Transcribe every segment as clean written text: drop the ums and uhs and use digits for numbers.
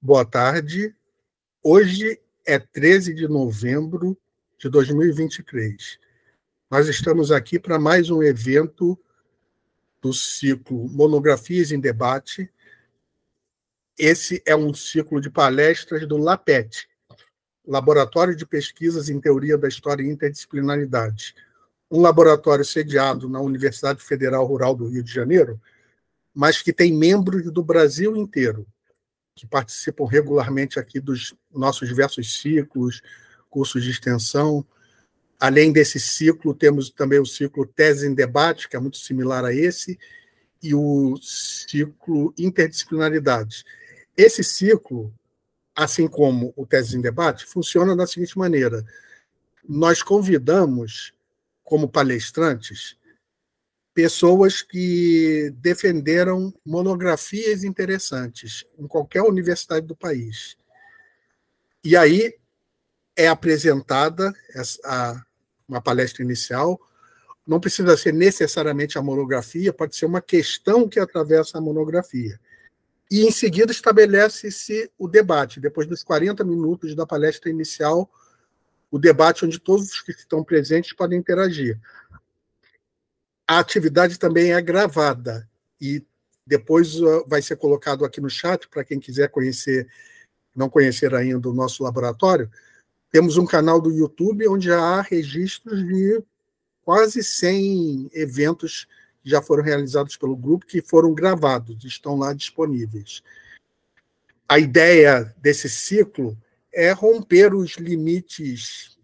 Boa tarde. Hoje é 13 de novembro de 2023. Nós estamos aqui para mais um evento do ciclo Monografias em Debate. Esse é um ciclo de palestras do LAPET, Laboratório de Pesquisas em Teoria da História e Interdisciplinaridade, um laboratório sediado na Universidade Federal Rural do Rio de Janeiro, mas que tem membros do Brasil inteiro, que participam regularmente aqui dos nossos diversos ciclos, cursos de extensão. Além desse ciclo, temos também o ciclo Tese em Debate, que é muito similar a esse, e o ciclo Interdisciplinaridade. Esse ciclo, assim como o Tese em Debate, funciona da seguinte maneira: nós convidamos, como palestrantes, pessoas que defenderam monografias interessantes em qualquer universidade do país. E aí é apresentada uma palestra inicial. Não precisa ser necessariamente a monografia, pode ser uma questão que atravessa a monografia. E, em seguida, estabelece-se o debate. Depois dos 40 minutos da palestra inicial, o debate onde todos os que estão presentes podem interagir. A atividade também é gravada e depois vai ser colocado aqui no chat para quem quiser conhecer, não conhecer ainda o nosso laboratório. Temos um canal do YouTube onde já há registros de quase 100 eventos que já foram realizados pelo grupo, que foram gravados, estão lá disponíveis. A ideia desse ciclo é romper os limites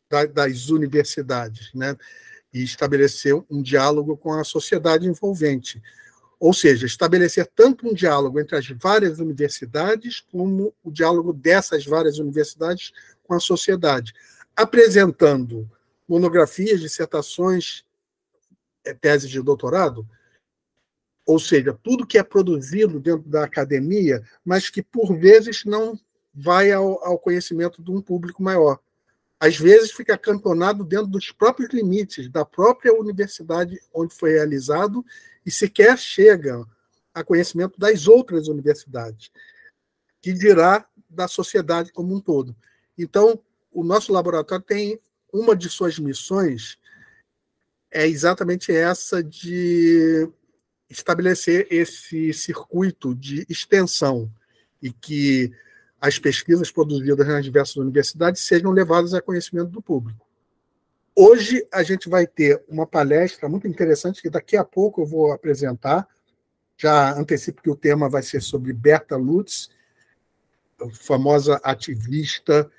das universidades, né? E estabelecer um diálogo com a sociedade envolvente. Ou seja, estabelecer tanto um diálogo entre as várias universidades, como o diálogo dessas várias universidades com a sociedade, apresentando monografias, dissertações, teses de doutorado, ou seja, tudo que é produzido dentro da academia, mas que, por vezes, não vai ao conhecimento de um público maior. Às vezes fica acantonado dentro dos próprios limites da própria universidade onde foi realizado e sequer chega a conhecimento das outras universidades, que dirá da sociedade como um todo. Então, o nosso laboratório tem uma de suas missões, é exatamente essa de estabelecer esse circuito de extensão e que as pesquisas produzidas nas diversas universidades sejam levadas a conhecimento do público. Hoje a gente vai ter uma palestra muito interessante que daqui a pouco eu vou apresentar. Já antecipo que o tema vai ser sobre Berta Lutz, famosa ativista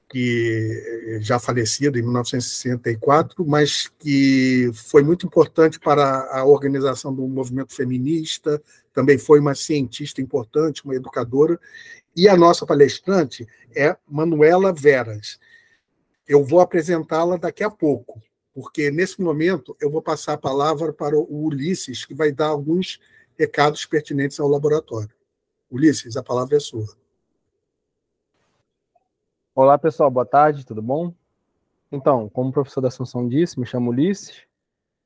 que já falecida em 1964, mas que foi muito importante para a organização do movimento feminista, também foi uma cientista importante, uma educadora. E a nossa palestrante é Manuela Veras. Eu vou apresentá-la daqui a pouco, porque, nesse momento, eu vou passar a palavra para o Ulisses, que vai dar alguns recados pertinentes ao laboratório. Ulisses, a palavra é sua. Olá, pessoal. Boa tarde, tudo bom? Então, como o professor da Assunção disse, me chamo Ulisses,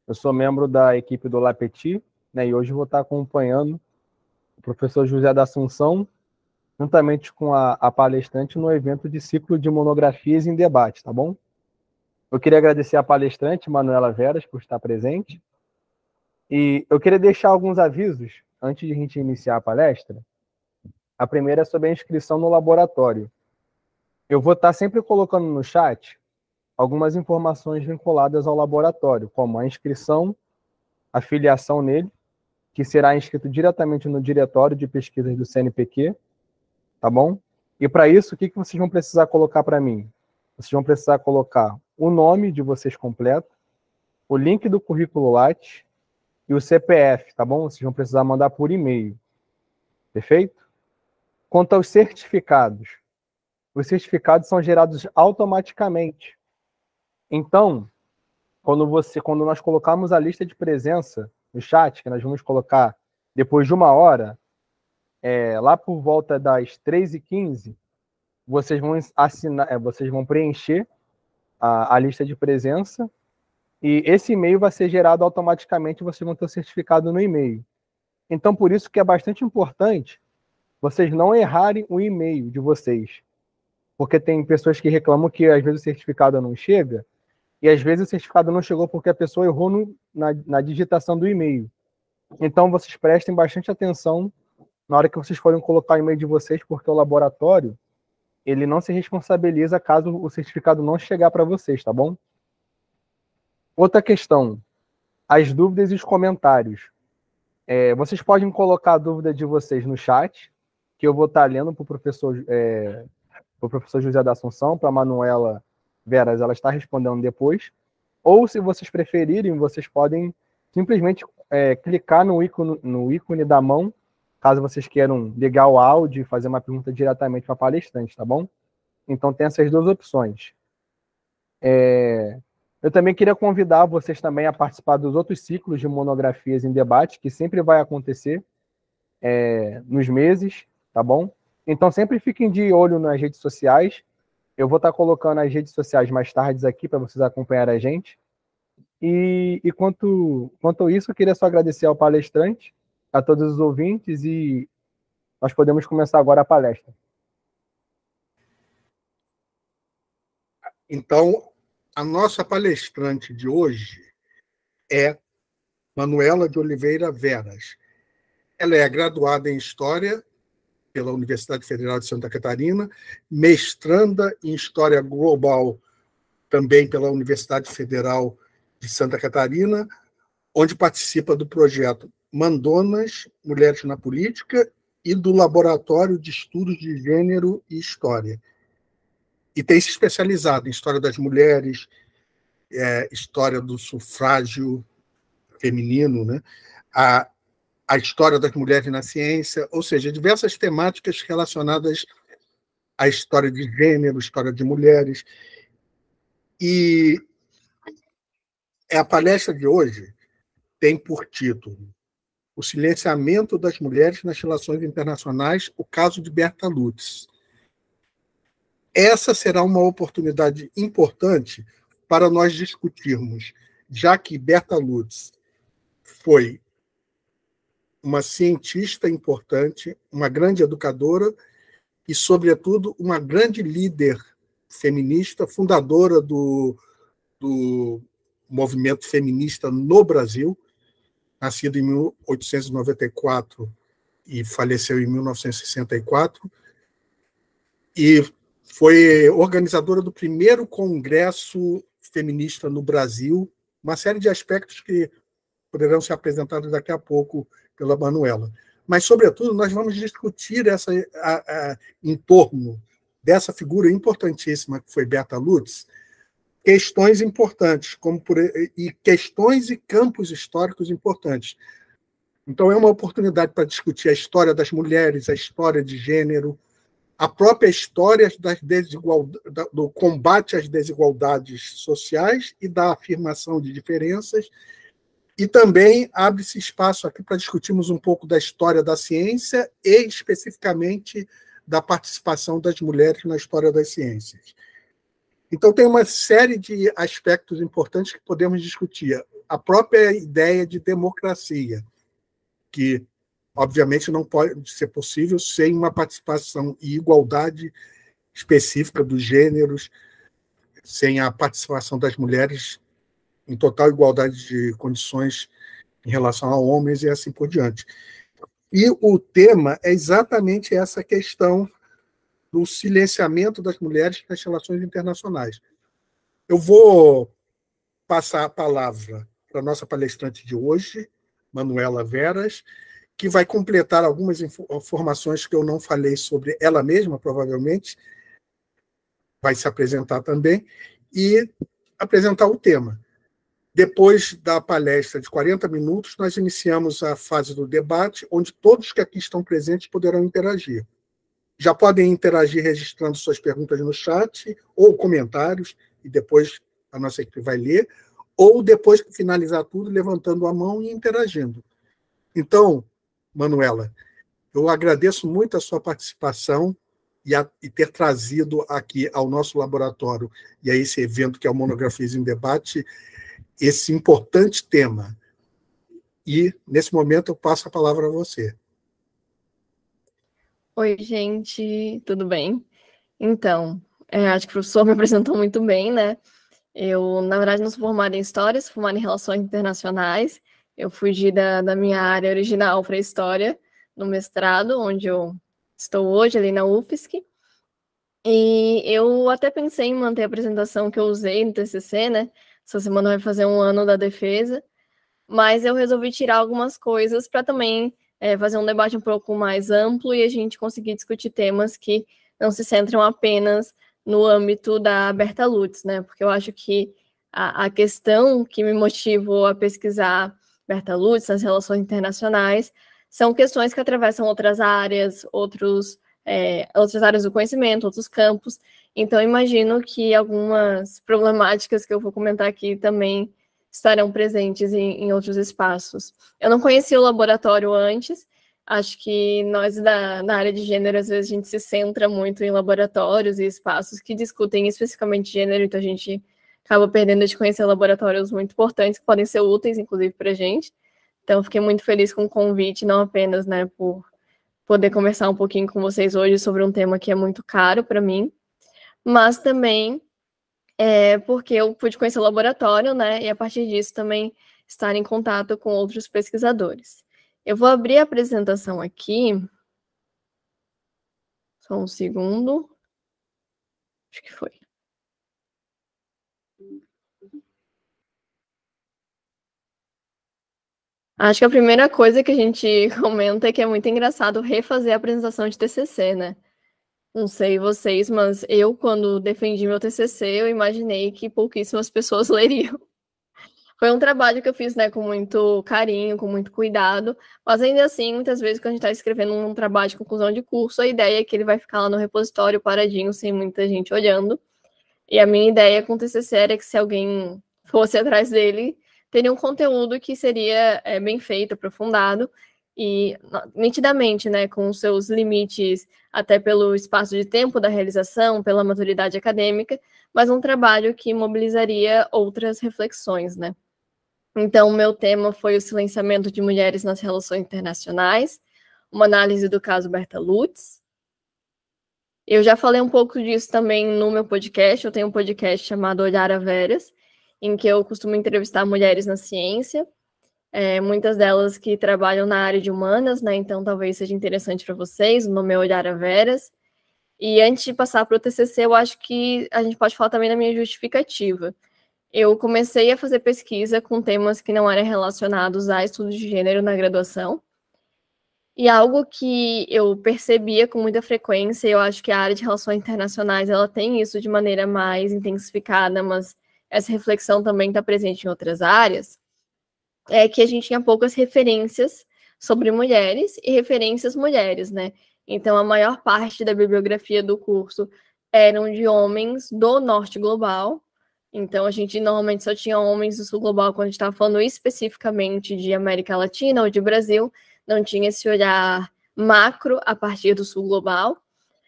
eu sou membro da equipe do LAPETI, né, e hoje vou estar acompanhando o professor José da Assunção, juntamente com a palestrante no evento de ciclo de monografias em debate, tá bom? Eu queria agradecer a palestrante, Manuela Veras, por estar presente. E eu queria deixar alguns avisos antes de a gente iniciar a palestra. A primeira é sobre a inscrição no laboratório. Eu vou estar sempre colocando no chat algumas informações vinculadas ao laboratório, como a inscrição, a filiação nele, que será inscrito diretamente no diretório de pesquisas do CNPq, tá bom? E para isso, o que vocês vão precisar colocar para mim? Vocês vão precisar colocar o nome de vocês completo, o link do currículo Lattes e o CPF, tá bom? Vocês vão precisar mandar por e-mail. Perfeito? Quanto aos certificados, os certificados são gerados automaticamente. Então, quando nós colocarmos a lista de presença no chat, que nós vamos colocar depois de 1 hora, lá por volta das 3h15, vocês vão preencher a lista de presença e esse e-mail vai ser gerado automaticamente, vocês vão ter o certificado no e-mail. Então, por isso que é bastante importante vocês não errarem o e-mail de vocês. Porque tem pessoas que reclamam que às vezes o certificado não chega, e às vezes o certificado não chegou porque a pessoa errou na digitação do e-mail. Então, vocês prestem bastante atenção na hora que vocês forem colocar o e-mail de vocês, porque o laboratório, ele não se responsabiliza caso o certificado não chegar para vocês, tá bom? Outra questão, as dúvidas e os comentários. Vocês podem colocar a dúvida de vocês no chat, que eu vou estar lendo para o professor José da Assunção, para a Manuela Veras, ela está respondendo depois. Ou, se vocês preferirem, vocês podem simplesmente clicar no ícone da mão, caso vocês queiram ligar o áudio e fazer uma pergunta diretamente para a palestrante, tá bom? Então, tem essas duas opções. Eu também queria convidar vocês também a participar dos outros ciclos de monografias em debate, que sempre vai acontecer nos meses, tá bom? Então, sempre fiquem de olho nas redes sociais. Eu vou estar colocando as redes sociais mais tarde aqui para vocês acompanharem a gente. E quanto a isso, eu queria só agradecer ao palestrante, a todos os ouvintes, e nós podemos começar agora a palestra. Então, a nossa palestrante de hoje é Manuela de Oliveira Veras. Ela é graduada em História pela Universidade Federal de Santa Catarina, mestranda em História Global também pela Universidade Federal de Santa Catarina, onde participa do projeto Mandonas, Mulheres na Política, e do Laboratório de Estudos de Gênero e História. E tem se especializado em História das Mulheres, História do Sufrágio Feminino, né? A História das Mulheres na Ciência, ou seja, diversas temáticas relacionadas à história de gênero, história de mulheres. E a palestra de hoje tem por título O Silenciamento das Mulheres nas Relações Internacionais, o caso de Berta Lutz. Essa será uma oportunidade importante para nós discutirmos, já que Berta Lutz foi uma cientista importante, uma grande educadora e, sobretudo, uma grande líder feminista, fundadora do movimento feminista no Brasil, nascido em 1894 e faleceu em 1964, e foi organizadora do primeiro congresso feminista no Brasil, uma série de aspectos que poderão ser apresentados daqui a pouco pela Manuela. Mas, sobretudo, nós vamos discutir em torno dessa figura importantíssima que foi Berta Lutz, questões importantes, e questões e campos históricos importantes. Então, é uma oportunidade para discutir a história das mulheres, a história de gênero, a própria história do combate às desigualdades sociais e da afirmação de diferenças. E também abre-se espaço aqui para discutirmos um pouco da história da ciência e, especificamente, da participação das mulheres na história das ciências. Então, tem uma série de aspectos importantes que podemos discutir. A própria ideia de democracia, que, obviamente, não pode ser possível sem uma participação e igualdade específica dos gêneros, sem a participação das mulheres em total igualdade de condições em relação a homens e assim por diante. E o tema é exatamente essa questão do silenciamento das mulheres nas relações internacionais. Eu vou passar a palavra para a nossa palestrante de hoje, Manuela Veras, que vai completar algumas informações que eu não falei sobre ela mesma, provavelmente, vai se apresentar também, e apresentar o tema. Depois da palestra de 40 minutos, nós iniciamos a fase do debate, onde todos que aqui estão presentes poderão interagir. Já podem interagir registrando suas perguntas no chat ou comentários, e depois a nossa equipe vai ler, ou depois que finalizar tudo, levantando a mão e interagindo. Então, Manuela, eu agradeço muito a sua participação e ter trazido aqui ao nosso laboratório e a esse evento que é o Monografias em Debate esse importante tema. E, nesse momento, eu passo a palavra a você. Oi, gente, tudo bem? Então, acho que o professor me apresentou muito bem, né? Eu, na verdade, não sou formada em História, sou formada em Relações Internacionais. Eu fugi da minha área original para História no mestrado, onde eu estou hoje, ali na UFSC. E eu até pensei em manter a apresentação que eu usei no TCC, né? Essa semana vai fazer um ano da defesa, mas eu resolvi tirar algumas coisas para também fazer um debate um pouco mais amplo e a gente conseguir discutir temas que não se centram apenas no âmbito da Berta Lutz, né? Porque eu acho que a questão que me motivou a pesquisar Berta Lutz nas relações internacionais são questões que atravessam outras áreas, outras áreas do conhecimento, outros campos. Então, imagino que algumas problemáticas que eu vou comentar aqui também estarão presentes em outros espaços. Eu não conhecia o laboratório antes, acho que nós na área de gênero, às vezes a gente se centra muito em laboratórios e espaços que discutem especificamente gênero, então a gente acaba perdendo de conhecer laboratórios muito importantes, que podem ser úteis, inclusive, para a gente. Então, fiquei muito feliz com o convite, não apenas, né, por poder conversar um pouquinho com vocês hoje sobre um tema que é muito caro para mim, mas também porque eu pude conhecer o laboratório, né, e a partir disso também estar em contato com outros pesquisadores. Eu vou abrir a apresentação aqui, só um segundo, acho que foi. Acho que a primeira coisa que a gente comenta é que é muito engraçado refazer a apresentação de TCC, né? Não sei vocês, mas eu, quando defendi meu TCC, eu imaginei que pouquíssimas pessoas leriam. Foi um trabalho que eu fiz, né, com muito carinho, com muito cuidado, mas ainda assim, muitas vezes, quando a gente está escrevendo um trabalho de conclusão de curso, a ideia é que ele vai ficar lá no repositório paradinho, sem muita gente olhando. E a minha ideia com o TCC era que se alguém fosse atrás dele, teria um conteúdo que seria bem feito, aprofundado, e nitidamente, né, com os seus limites, até pelo espaço de tempo da realização, pela maturidade acadêmica, mas um trabalho que mobilizaria outras reflexões, né. Então, o meu tema foi o silenciamento de mulheres nas relações internacionais, uma análise do caso Berta Lutz. Eu já falei um pouco disso também no meu podcast, eu tenho um podcast chamado Olhar a Veras, em que eu costumo entrevistar mulheres na ciência, muitas delas que trabalham na área de humanas, né, então talvez seja interessante para vocês, o nome é Olhar a Veras. E antes de passar para o TCC, eu acho que a gente pode falar também da minha justificativa. Eu comecei a fazer pesquisa com temas que não eram relacionados a estudos de gênero na graduação. E algo que eu percebia com muita frequência, eu acho que a área de relações internacionais ela tem isso de maneira mais intensificada, mas essa reflexão também está presente em outras áreas, é que a gente tinha poucas referências sobre mulheres e referências mulheres, né? Então, a maior parte da bibliografia do curso eram de homens do norte global. Então, a gente normalmente só tinha homens do sul global quando a gente estava falando especificamente de América Latina ou de Brasil, não tinha esse olhar macro a partir do sul global.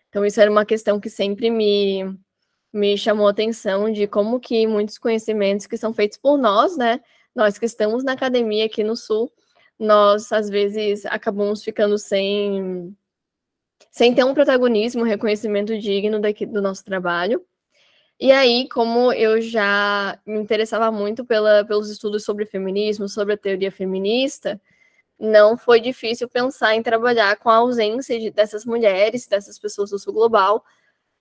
Então, isso era uma questão que sempre me chamou a atenção de como que muitos conhecimentos que são feitos por nós, né, nós que estamos na academia aqui no sul, nós, às vezes, acabamos ficando sem ter um protagonismo, um reconhecimento digno do nosso trabalho. E aí, como eu já me interessava muito pelos estudos sobre feminismo, sobre a teoria feminista, não foi difícil pensar em trabalhar com a ausência dessas mulheres, dessas pessoas do sul global,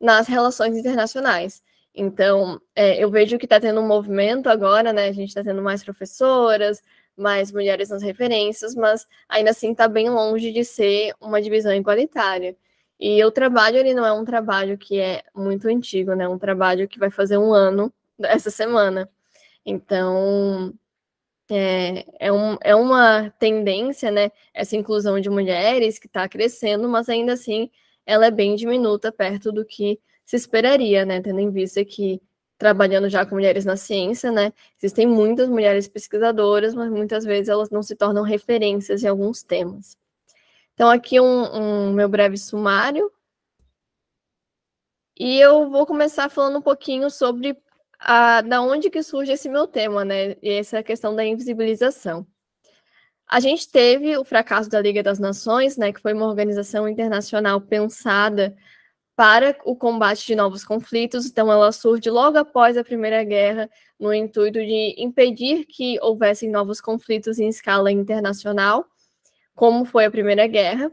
nas relações internacionais. Então, eu vejo que está tendo um movimento agora, né? A gente está tendo mais professoras, mais mulheres nas referências, mas ainda assim está bem longe de ser uma divisão igualitária. E o trabalho, ele não é um trabalho que é muito antigo, né? É um trabalho que vai fazer um ano essa semana. Então, é uma tendência, né? Essa inclusão de mulheres que está crescendo, mas ainda assim ela é bem diminuta perto do que se esperaria, né? Tendo em vista que trabalhando já com mulheres na ciência, né? Existem muitas mulheres pesquisadoras, mas muitas vezes elas não se tornam referências em alguns temas. Então, aqui um meu breve sumário. E eu vou começar falando um pouquinho sobre da onde que surge esse meu tema, né? E essa questão da invisibilização. A gente teve o fracasso da Liga das Nações, né, que foi uma organização internacional pensada para o combate de novos conflitos, então ela surge logo após a Primeira Guerra, no intuito de impedir que houvessem novos conflitos em escala internacional, como foi a Primeira Guerra,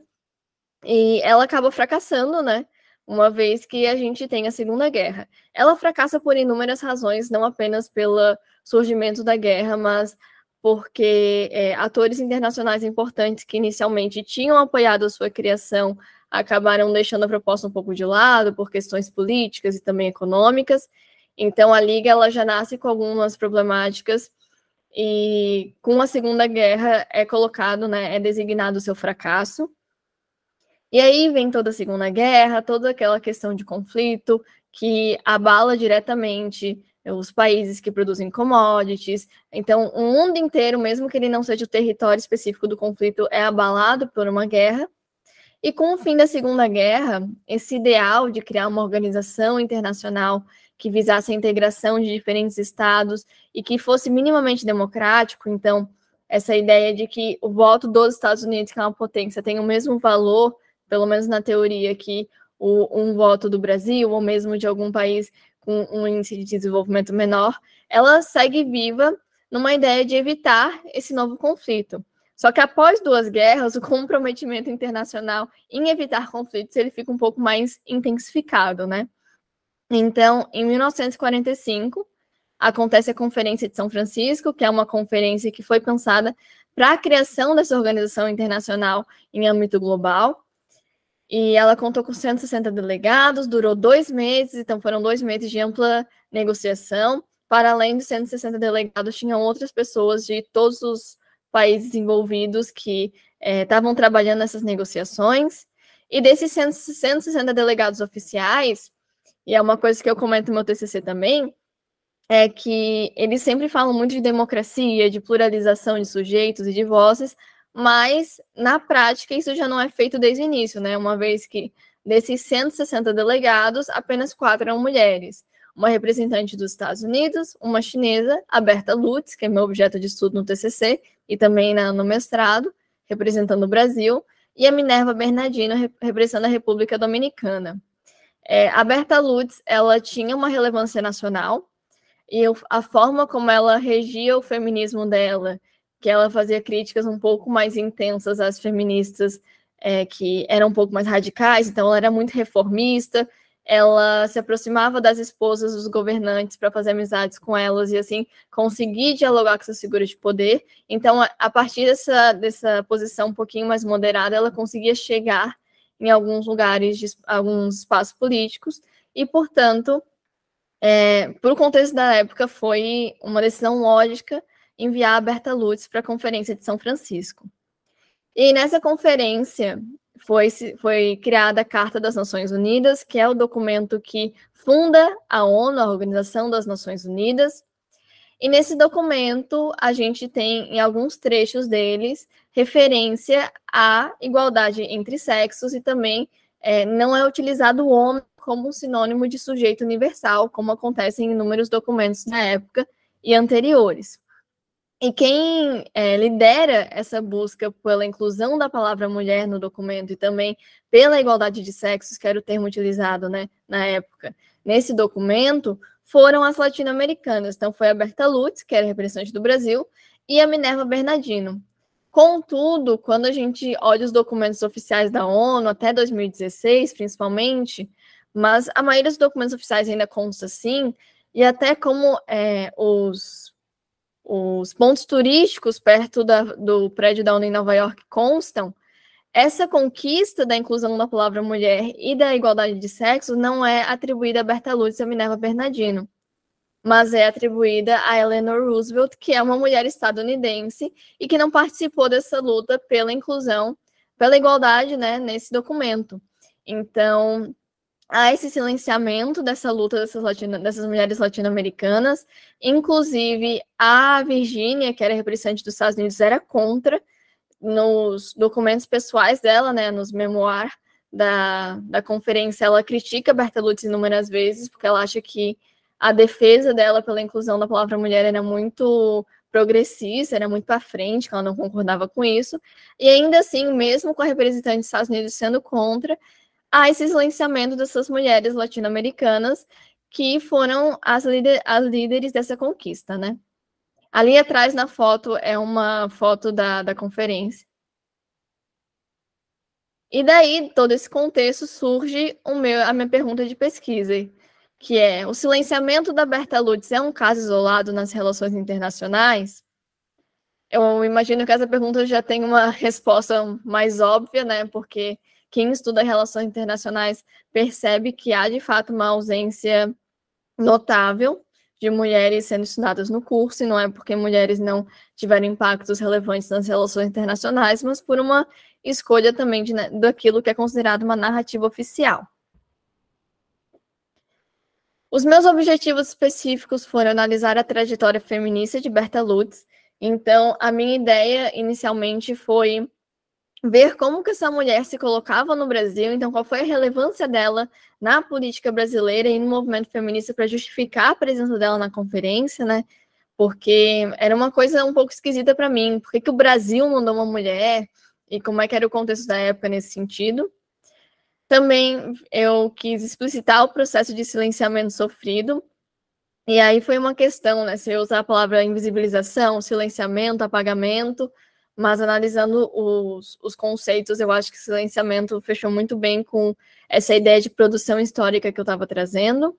e ela acaba fracassando, né, uma vez que a gente tem a Segunda Guerra. Ela fracassa por inúmeras razões, não apenas pelo surgimento da guerra, mas porque atores internacionais importantes que inicialmente tinham apoiado a sua criação acabaram deixando a proposta um pouco de lado por questões políticas e também econômicas. Então, a Liga ela já nasce com algumas problemáticas e com a Segunda Guerra é colocado, né, é designado o seu fracasso. E aí vem toda a Segunda Guerra, toda aquela questão de conflito que abala diretamente os países que produzem commodities. Então, o mundo inteiro, mesmo que ele não seja o território específico do conflito, é abalado por uma guerra. E com o fim da Segunda Guerra, esse ideal de criar uma organização internacional que visasse a integração de diferentes estados e que fosse minimamente democrático, então, essa ideia de que o voto dos Estados Unidos, que é uma potência, tem o mesmo valor, pelo menos na teoria, que um voto do Brasil, ou mesmo de algum país com um índice de desenvolvimento menor, ela segue viva numa ideia de evitar esse novo conflito. Só que após 2 guerras, o comprometimento internacional em evitar conflitos ele fica um pouco mais intensificado, né? Então, em 1945, acontece a Conferência de São Francisco, que é uma conferência que foi pensada para a criação dessa organização internacional em âmbito global. E ela contou com 160 delegados, durou 2 meses, então foram 2 meses de ampla negociação. Para além dos 160 delegados, tinham outras pessoas de todos os países envolvidos que estavam trabalhando nessas negociações. E desses 160 delegados oficiais, e é uma coisa que eu comento no meu TCC também, é que eles sempre falam muito de democracia, de pluralização de sujeitos e de vozes, mas, na prática, isso já não é feito desde o início, né? Uma vez que, desses 160 delegados, apenas 4 eram mulheres. Uma representante dos Estados Unidos, uma chinesa, a Berta Lutz, que é meu objeto de estudo no TCC, e também no mestrado, representando o Brasil, e a Minerva Bernardino, representando a República Dominicana. A Berta Lutz, ela tinha uma relevância nacional, e a forma como ela regia o feminismo dela, que ela fazia críticas um pouco mais intensas às feministas que eram um pouco mais radicais, então ela era muito reformista, ela se aproximava das esposas dos governantes para fazer amizades com elas e, assim, conseguir dialogar com essas figuras de poder. Então, a partir dessa posição um pouquinho mais moderada, ela conseguia chegar em alguns lugares, alguns espaços políticos, e, portanto, por o contexto da época, foi uma decisão lógica enviar a Berta Lutz para a Conferência de São Francisco. E nessa conferência foi criada a Carta das Nações Unidas, que é o documento que funda a ONU, a Organização das Nações Unidas. E nesse documento, a gente tem, em alguns trechos deles, referência à igualdade entre sexos e também não é utilizado o homem como sinônimo de sujeito universal, como acontece em inúmeros documentos da época e anteriores. E quem lidera essa busca pela inclusão da palavra mulher no documento e também pela igualdade de sexos, que era o termo utilizado, né, na época, nesse documento, foram as latino-americanas. Então, foi a Berta Lutz, que era representante do Brasil, e a Minerva Bernardino. Contudo, quando a gente olha os documentos oficiais da ONU, até 2016, principalmente, mas a maioria dos documentos oficiais ainda consta assim, e até como os pontos turísticos perto do prédio da ONU em Nova York constam, essa conquista da inclusão da palavra mulher e da igualdade de sexo não é atribuída a Berta Lutz e a Minerva Bernardino, mas é atribuída a Eleanor Roosevelt, que é uma mulher estadunidense e que não participou dessa luta pela inclusão, pela igualdade, né, nesse documento. Então, há esse silenciamento dessa luta dessas mulheres latino-americanas. Inclusive, a Virgínia, que era representante dos Estados Unidos, era contra. Nos documentos pessoais dela, né, nos memoirs da conferência, ela critica Berta Lutz inúmeras vezes, porque ela acha que a defesa dela pela inclusão da palavra mulher era muito progressista, era muito para frente, que ela não concordava com isso, e ainda assim, mesmo com a representante dos Estados Unidos sendo contra, há esse silenciamento dessas mulheres latino-americanas que foram as líderes dessa conquista, né? Ali atrás na foto é uma foto da conferência. E daí, todo esse contexto, surge a minha pergunta de pesquisa, que é: o silenciamento da Berta Lutz é um caso isolado nas relações internacionais? Eu imagino que essa pergunta já tem uma resposta mais óbvia, né? Porque quem estuda relações internacionais percebe que há, de fato, uma ausência notável de mulheres sendo estudadas no curso, e não é porque mulheres não tiveram impactos relevantes nas relações internacionais, mas por uma escolha também daquilo que é considerado uma narrativa oficial. Os meus objetivos específicos foram analisar a trajetória feminista de Berta Lutz. Então, a minha ideia inicialmente foi ver como que essa mulher se colocava no Brasil, então qual foi a relevância dela na política brasileira e no movimento feminista para justificar a presença dela na conferência, né? Porque era uma coisa um pouco esquisita para mim. Por que o Brasil mandou uma mulher? E como é que era o contexto da época nesse sentido? Também eu quis explicitar o processo de silenciamento sofrido. E aí foi uma questão, né? Se eu usar a palavra invisibilização, silenciamento, apagamento, mas analisando os conceitos, eu acho que silenciamento fechou muito bem com essa ideia de produção histórica que eu estava trazendo.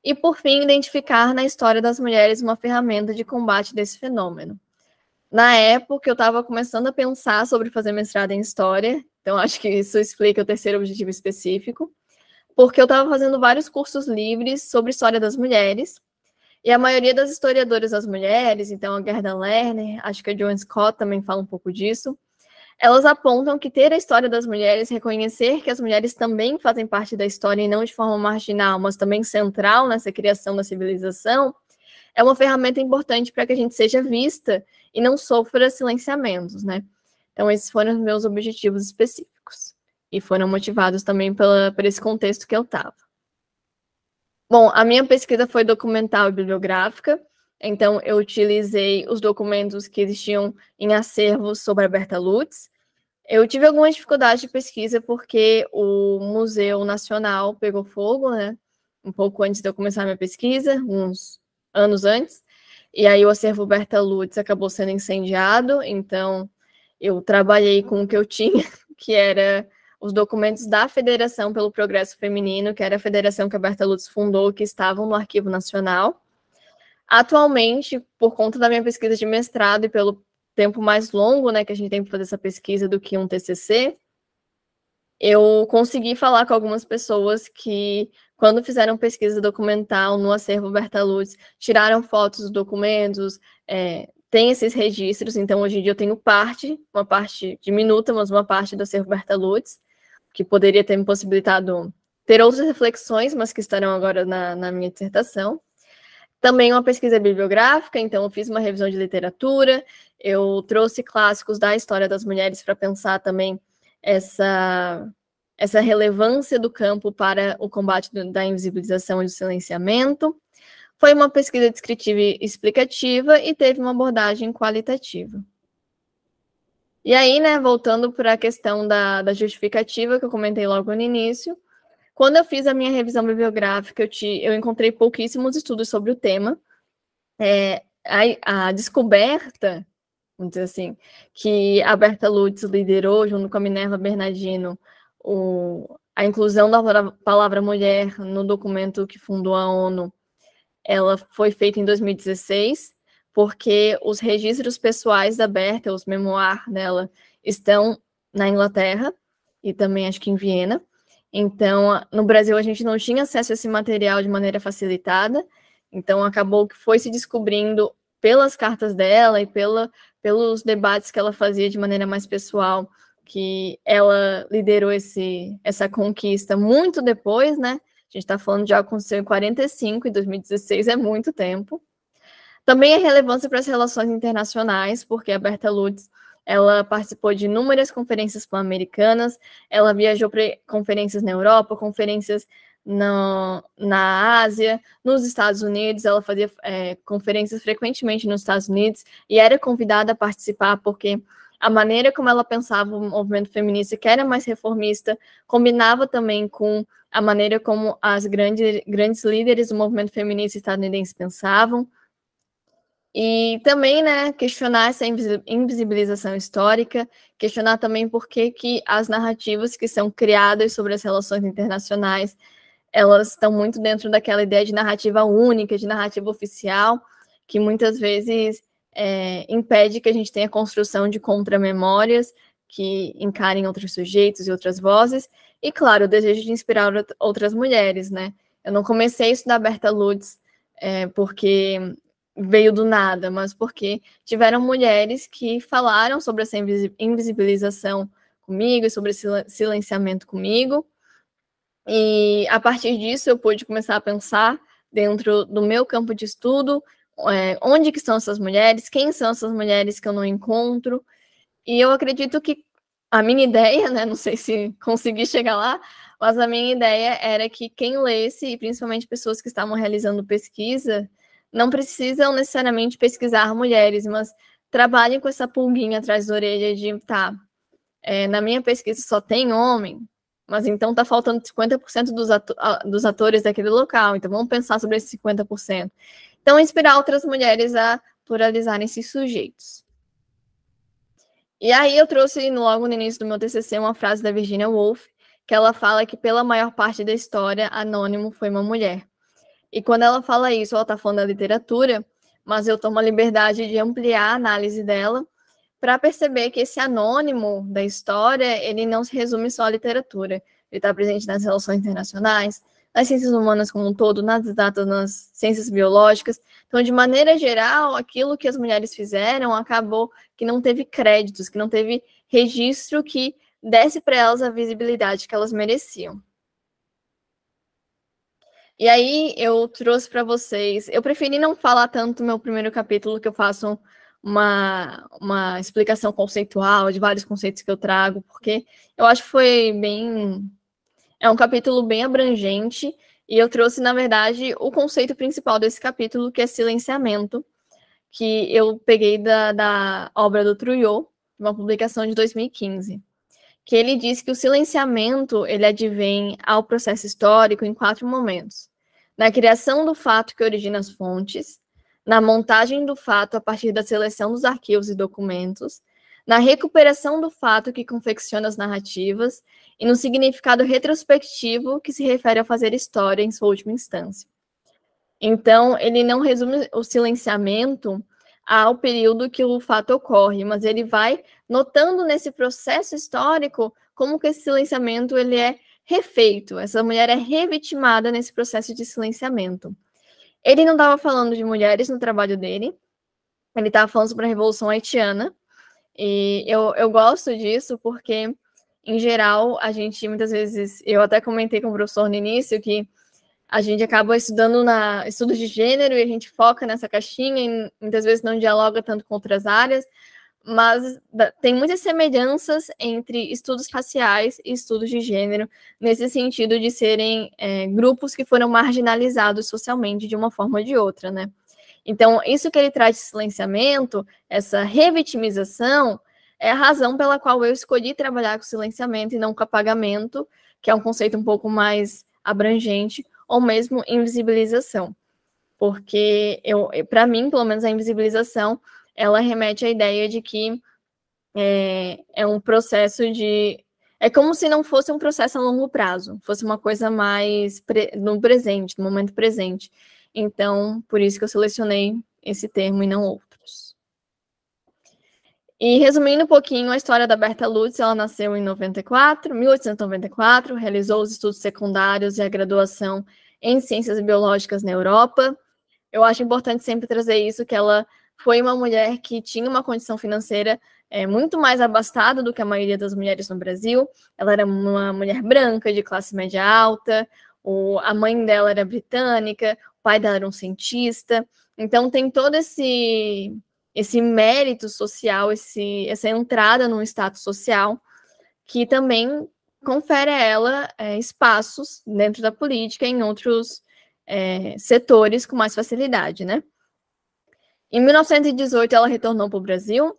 E, por fim, identificar na história das mulheres uma ferramenta de combate desse fenômeno. Na época, eu estava começando a pensar sobre fazer mestrado em História, então acho que isso explica o terceiro objetivo específico, porque eu estava fazendo vários cursos livres sobre história das mulheres, e a maioria das historiadoras das mulheres, então a Gerda Lerner, acho que a Joan Scott também fala um pouco disso, elas apontam que ter a história das mulheres, reconhecer que as mulheres também fazem parte da história e não de forma marginal, mas também central nessa criação da civilização, é uma ferramenta importante para que a gente seja vista e não sofra silenciamentos, né? Então, esses foram os meus objetivos específicos. E foram motivados também por esse contexto que eu estava. Bom, a minha pesquisa foi documental e bibliográfica, então eu utilizei os documentos que existiam em acervos sobre a Berta Lutz. Eu tive algumas dificuldades de pesquisa porque o Museu Nacional pegou fogo, né? Um pouco antes de eu começar a minha pesquisa, uns anos antes, e aí o acervo Berta Lutz acabou sendo incendiado, então eu trabalhei com o que eu tinha, que era os documentos da Federação pelo Progresso Feminino, que era a federação que a Berta Lutz fundou, que estavam no Arquivo Nacional. Atualmente, por conta da minha pesquisa de mestrado e pelo tempo mais longo, né, que a gente tem para fazer essa pesquisa do que um TCC, eu consegui falar com algumas pessoas que, quando fizeram pesquisa documental no acervo Berta Lutz, tiraram fotos dos documentos, tem esses registros, então hoje em dia eu tenho uma parte diminuta, mas uma parte do acervo Berta Lutz, que poderia ter me possibilitado ter outras reflexões, mas que estarão agora na minha dissertação. Também uma pesquisa bibliográfica, então eu fiz uma revisão de literatura, eu trouxe clássicos da história das mulheres para pensar também essa relevância do campo para o combate da invisibilização e do silenciamento. Foi uma pesquisa descritiva e explicativa e teve uma abordagem qualitativa. E aí, né, voltando para a questão da justificativa que eu comentei logo no início, quando eu fiz a minha revisão bibliográfica, eu encontrei pouquíssimos estudos sobre o tema. A descoberta, vamos dizer assim, que a Berta Lutz liderou, junto com a Minerva Bernardino, a inclusão da palavra mulher no documento que fundou a ONU, ela foi feita em 2016, porque os registros pessoais da Berta, os memoirs dela, estão na Inglaterra e também acho que em Viena. Então, no Brasil, a gente não tinha acesso a esse material de maneira facilitada, então acabou que foi se descobrindo pelas cartas dela e pelos debates que ela fazia de maneira mais pessoal, que ela liderou essa conquista muito depois, né? A gente está falando de algo que aconteceu em 45, e 2016 é muito tempo. Também a relevância para as relações internacionais, porque a Berta Lutz, ela participou de inúmeras conferências pan-americanas, ela viajou para conferências na Europa, conferências na Ásia, nos Estados Unidos. Ela fazia conferências frequentemente nos Estados Unidos e era convidada a participar porque a maneira como ela pensava o movimento feminista, que era mais reformista, combinava também com a maneira como as grandes líderes do movimento feminista estadunidense pensavam. E também, né, questionar essa invisibilização histórica, questionar também por que as narrativas que são criadas sobre as relações internacionais, elas estão muito dentro daquela ideia de narrativa única, de narrativa oficial, que muitas vezes impede que a gente tenha construção de contramemórias que encarem outros sujeitos e outras vozes, e, claro, o desejo de inspirar outras mulheres, né? Eu não comecei a estudar Berta Lutz porque veio do nada, mas porque tiveram mulheres que falaram sobre essa invisibilização comigo, sobre esse silenciamento comigo, e a partir disso eu pude começar a pensar dentro do meu campo de estudo, onde que estão essas mulheres, quem são essas mulheres que eu não encontro, e eu acredito que a minha ideia, né, não sei se consegui chegar lá, mas a minha ideia era que quem lesse, e principalmente pessoas que estavam realizando pesquisa, não precisam necessariamente pesquisar mulheres, mas trabalhem com essa pulguinha atrás da orelha de, na minha pesquisa só tem homem, mas então tá faltando 50% dos atores daquele local, então vamos pensar sobre esses 50%. Então, inspirar outras mulheres a pluralizarem esses sujeitos. E aí eu trouxe logo no início do meu TCC uma frase da Virginia Woolf, que ela fala que pela maior parte da história, Anônimo foi uma mulher. E quando ela fala isso, ela está falando da literatura, mas eu tomo a liberdade de ampliar a análise dela para perceber que esse anônimo da história, ele não se resume só à literatura. Ele está presente nas relações internacionais, nas ciências humanas como um todo, nas exatas, nas ciências biológicas. Então, de maneira geral, aquilo que as mulheres fizeram acabou que não teve créditos, que não teve registro que desse para elas a visibilidade que elas mereciam. E aí eu trouxe para vocês, eu preferi não falar tanto no meu primeiro capítulo, que eu faço uma explicação conceitual de vários conceitos que eu trago, porque eu acho que foi é um capítulo bem abrangente, e eu trouxe, na verdade, o conceito principal desse capítulo, que é silenciamento, que eu peguei da obra do Trouillot, uma publicação de 2015, que ele diz que o silenciamento, ele advém ao processo histórico em 4 momentos: na criação do fato que origina as fontes, na montagem do fato a partir da seleção dos arquivos e documentos, na recuperação do fato que confecciona as narrativas e no significado retrospectivo que se refere ao fazer história em sua última instância. Então, ele não resume o silenciamento ao período que o fato ocorre, mas ele vai notando nesse processo histórico como que esse silenciamento ele é refeito, essa mulher é revitimada nesse processo de silenciamento. Ele não estava falando de mulheres no trabalho dele, ele estava falando sobre a Revolução Haitiana, e eu gosto disso porque, em geral, a gente muitas vezes, eu até comentei com o professor no início, que a gente acaba estudando estudos de gênero e a gente foca nessa caixinha e muitas vezes não dialoga tanto com outras áreas, mas tem muitas semelhanças entre estudos raciais e estudos de gênero, nesse sentido de serem grupos que foram marginalizados socialmente de uma forma ou de outra, né? Então, isso que ele traz de silenciamento, essa revitimização, é a razão pela qual eu escolhi trabalhar com silenciamento e não com apagamento, que é um conceito um pouco mais abrangente, ou mesmo invisibilização. Porque, para mim, pelo menos, a invisibilização, ela remete à ideia de que é um processo de... É como se não fosse um processo a longo prazo, fosse uma coisa mais no presente, no momento presente. Então, por isso que eu selecionei esse termo e não outros. E resumindo um pouquinho a história da Berta Lutz, ela nasceu em 1894, realizou os estudos secundários e a graduação em Ciências Biológicas na Europa. Eu acho importante sempre trazer isso, que ela foi uma mulher que tinha uma condição financeira muito mais abastada do que a maioria das mulheres no Brasil. Ela era uma mulher branca, de classe média alta, a mãe dela era britânica, o pai dela era um cientista. Então, tem todo esse mérito social, essa entrada num status social, que também confere a ela espaços dentro da política em outros setores com mais facilidade, né? Em 1918, ela retornou para o Brasil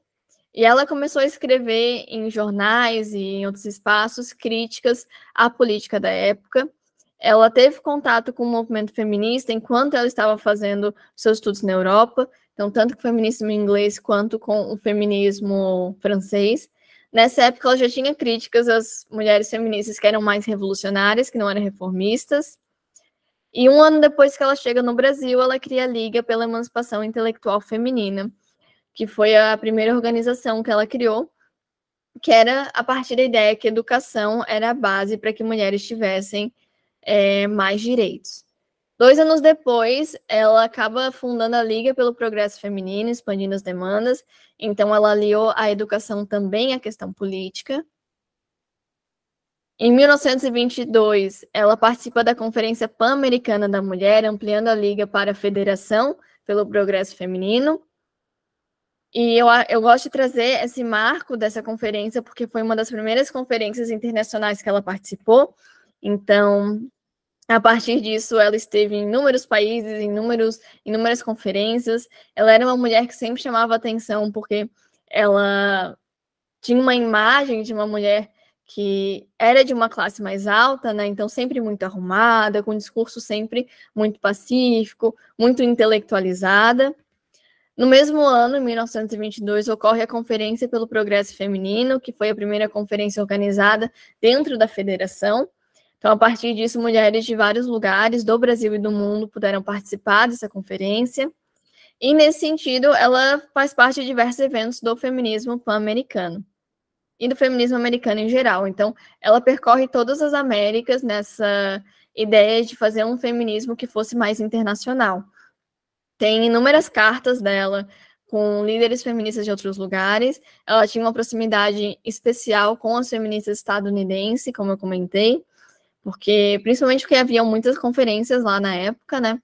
e ela começou a escrever em jornais e em outros espaços críticas à política da época. Ela teve contato com o movimento feminista enquanto ela estava fazendo seus estudos na Europa, então tanto com o feminismo inglês quanto com o feminismo francês. Nessa época, ela já tinha críticas às mulheres feministas que eram mais revolucionárias, que não eram reformistas. E um ano depois que ela chega no Brasil, ela cria a Liga pela Emancipação Intelectual Feminina, que foi a primeira organização que ela criou, que era a partir da ideia que a educação era a base para que mulheres tivessem mais direitos. 2 anos depois, ela acaba fundando a Liga pelo Progresso Feminino, expandindo as demandas, então ela aliou a educação também à questão política. Em 1922, ela participa da Conferência Pan-Americana da Mulher, ampliando a Liga para a Federação pelo Progresso Feminino. E eu gosto de trazer esse marco dessa conferência, porque foi uma das primeiras conferências internacionais que ela participou. Então, a partir disso, ela esteve em inúmeros países, em inúmeras conferências. Ela era uma mulher que sempre chamava atenção, porque ela tinha uma imagem de uma mulher que era de uma classe mais alta, né? Então sempre muito arrumada, com um discurso sempre muito pacífico, muito intelectualizada. No mesmo ano, em 1922, ocorre a Conferência pelo Progresso Feminino, que foi a primeira conferência organizada dentro da federação. Então, a partir disso, mulheres de vários lugares do Brasil e do mundo puderam participar dessa conferência. E, nesse sentido, ela faz parte de diversos eventos do feminismo pan-americano e do feminismo americano em geral. Então, ela percorre todas as Américas nessa ideia de fazer um feminismo que fosse mais internacional. Tem inúmeras cartas dela com líderes feministas de outros lugares. Ela tinha uma proximidade especial com as feministas estadunidenses, como eu comentei, principalmente porque haviam muitas conferências lá na época, né?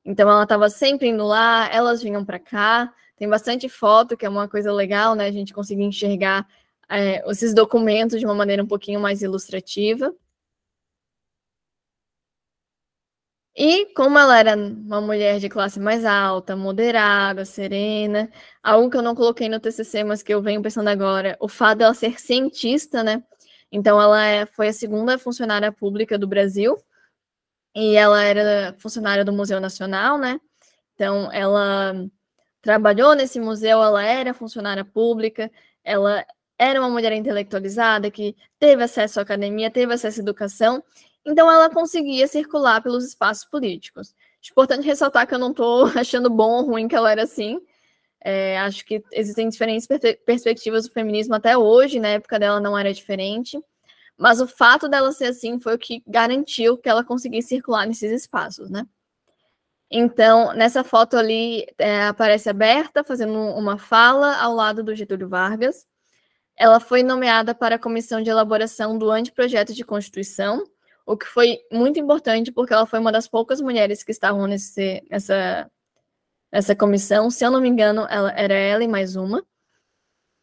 Então ela estava sempre indo lá, elas vinham para cá. Tem bastante foto, que é uma coisa legal, né? A gente conseguir enxergar esses documentos de uma maneira um pouquinho mais ilustrativa. E como ela era uma mulher de classe mais alta, moderada, serena, algo que eu não coloquei no TCC, mas que eu venho pensando agora, o fato dela ser cientista, né? Então, ela foi a segunda funcionária pública do Brasil, e ela era funcionária do Museu Nacional, né? Então, ela trabalhou nesse museu, ela era funcionária pública, ela era uma mulher intelectualizada, que teve acesso à academia, teve acesso à educação, então ela conseguia circular pelos espaços políticos. É importante ressaltar que eu não estou achando bom ou ruim que ela era assim. Acho que existem diferentes perspectivas do feminismo até hoje, na época dela não era diferente, mas o fato dela ser assim foi o que garantiu que ela conseguisse circular nesses espaços, né? Então, nessa foto ali, aparece a Berta fazendo uma fala ao lado do Getúlio Vargas. Ela foi nomeada para a comissão de elaboração do anteprojeto de Constituição, o que foi muito importante, porque ela foi uma das poucas mulheres que estavam nessa comissão. Se eu não me engano, era ela e mais uma.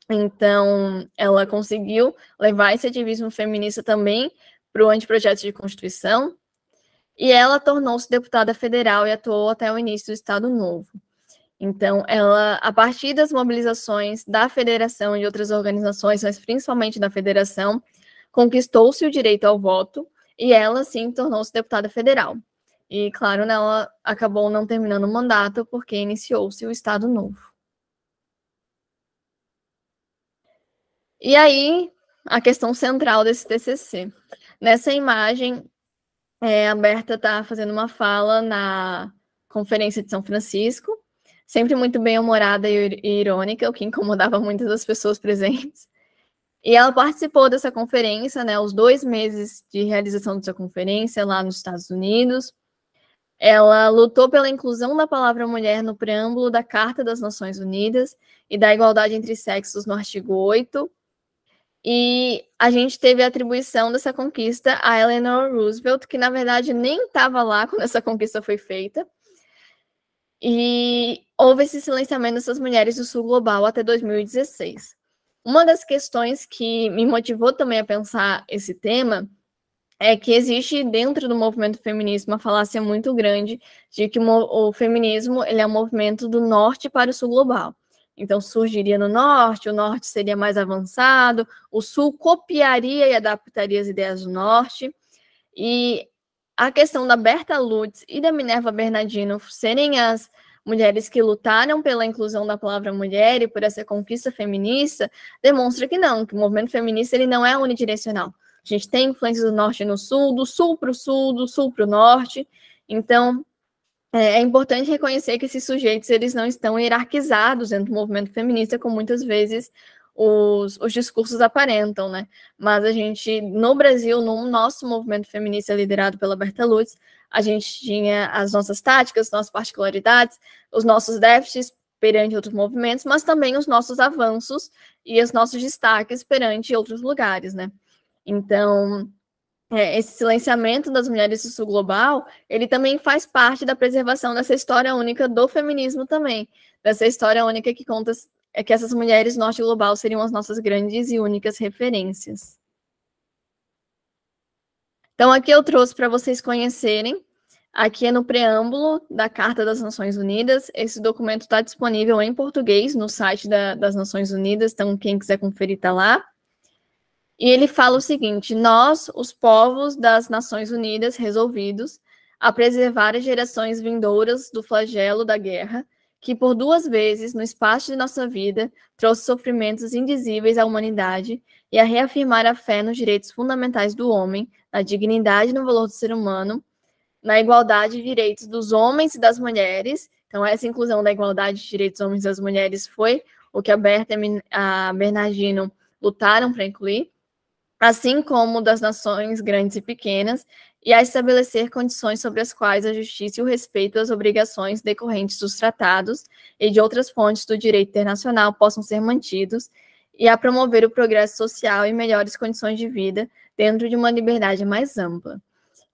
Então, ela conseguiu levar esse ativismo feminista também para o anteprojeto de Constituição, e ela tornou-se deputada federal e atuou até o início do Estado Novo. Então, ela, a partir das mobilizações da federação e de outras organizações, mas principalmente da federação, conquistou-se o direito ao voto, e ela, sim, tornou-se deputada federal. E, claro, ela acabou não terminando o mandato, porque iniciou-se o Estado Novo. E aí, a questão central desse TCC. Nessa imagem, a Berta está fazendo uma fala na Conferência de São Francisco, sempre muito bem-humorada e irônica, o que incomodava muitas das pessoas presentes. E ela participou dessa conferência, né, os 2 meses de realização dessa conferência lá nos Estados Unidos. Ela lutou pela inclusão da palavra mulher no preâmbulo da Carta das Nações Unidas e da igualdade entre sexos no artigo 8. E a gente teve a atribuição dessa conquista a Eleanor Roosevelt, que na verdade nem estava lá quando essa conquista foi feita. E houve esse silenciamento dessas mulheres do Sul Global até 2016. Uma das questões que me motivou também a pensar esse tema é que existe dentro do movimento feminista uma falácia muito grande de que o feminismo ele é um movimento do norte para o sul global. Então, surgiria no norte, o norte seria mais avançado, o sul copiaria e adaptaria as ideias do norte, e a questão da Berta Lutz e da Minerva Bernardino serem as mulheres que lutaram pela inclusão da palavra mulher e por essa conquista feminista, demonstra que não, que o movimento feminista ele não é unidirecional. A gente tem influências do norte no sul, do sul para o sul, do sul para o norte. Então, é importante reconhecer que esses sujeitos eles não estão hierarquizados dentro do movimento feminista, como muitas vezes os discursos aparentam, né? Mas a gente, no Brasil, no nosso movimento feminista liderado pela Berta Lutz, a gente tinha as nossas táticas, nossas particularidades, os nossos déficits perante outros movimentos, mas também os nossos avanços e os nossos destaques perante outros lugares, né? Então, esse silenciamento das mulheres do sul global, ele também faz parte da preservação dessa história única do feminismo também, dessa história única que conta que essas mulheres norte global seriam as nossas grandes e únicas referências. Então, aqui eu trouxe para vocês conhecerem, aqui é no preâmbulo da Carta das Nações Unidas, esse documento está disponível em português no site das Nações Unidas, então quem quiser conferir está lá. E ele fala o seguinte: nós, os povos das Nações Unidas, resolvidos a preservar as gerações vindouras do flagelo da guerra, que por 2 vezes, no espaço de nossa vida, trouxe sofrimentos indizíveis à humanidade, e a reafirmar a fé nos direitos fundamentais do homem, na dignidade e no valor do ser humano, na igualdade de direitos dos homens e das mulheres. Então, essa inclusão da igualdade de direitos dos homens e das mulheres foi o que a Berta e a Bernardino lutaram para incluir, assim como das nações grandes e pequenas, e a estabelecer condições sobre as quais a justiça e o respeito às obrigações decorrentes dos tratados e de outras fontes do direito internacional possam ser mantidos, e a promover o progresso social e melhores condições de vida dentro de uma liberdade mais ampla.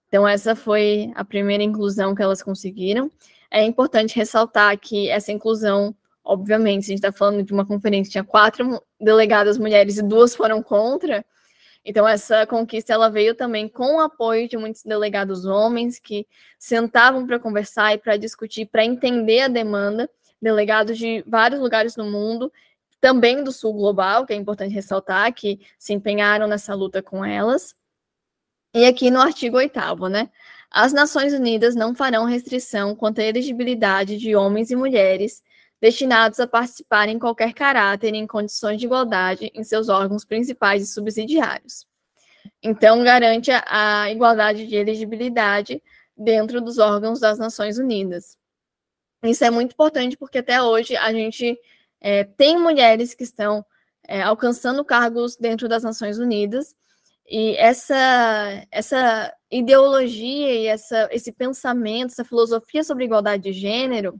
Então, essa foi a primeira inclusão que elas conseguiram. É importante ressaltar que essa inclusão, obviamente, se a gente está falando de uma conferência que tinha 4 delegadas mulheres e 2 foram contra. Então, essa conquista ela veio também com o apoio de muitos delegados homens que sentavam para conversar e para discutir, para entender a demanda, delegados de vários lugares no mundo, também do sul global, que é importante ressaltar, que se empenharam nessa luta com elas. E aqui no artigo 8º, né? As Nações Unidas não farão restrição quanto à elegibilidade de homens e mulheres destinados a participar em qualquer caráter e em condições de igualdade em seus órgãos principais e subsidiários. Então, garante a igualdade de elegibilidade dentro dos órgãos das Nações Unidas. Isso é muito importante porque até hoje a gente tem mulheres que estão alcançando cargos dentro das Nações Unidas, e essa ideologia e esse pensamento, essa filosofia sobre igualdade de gênero,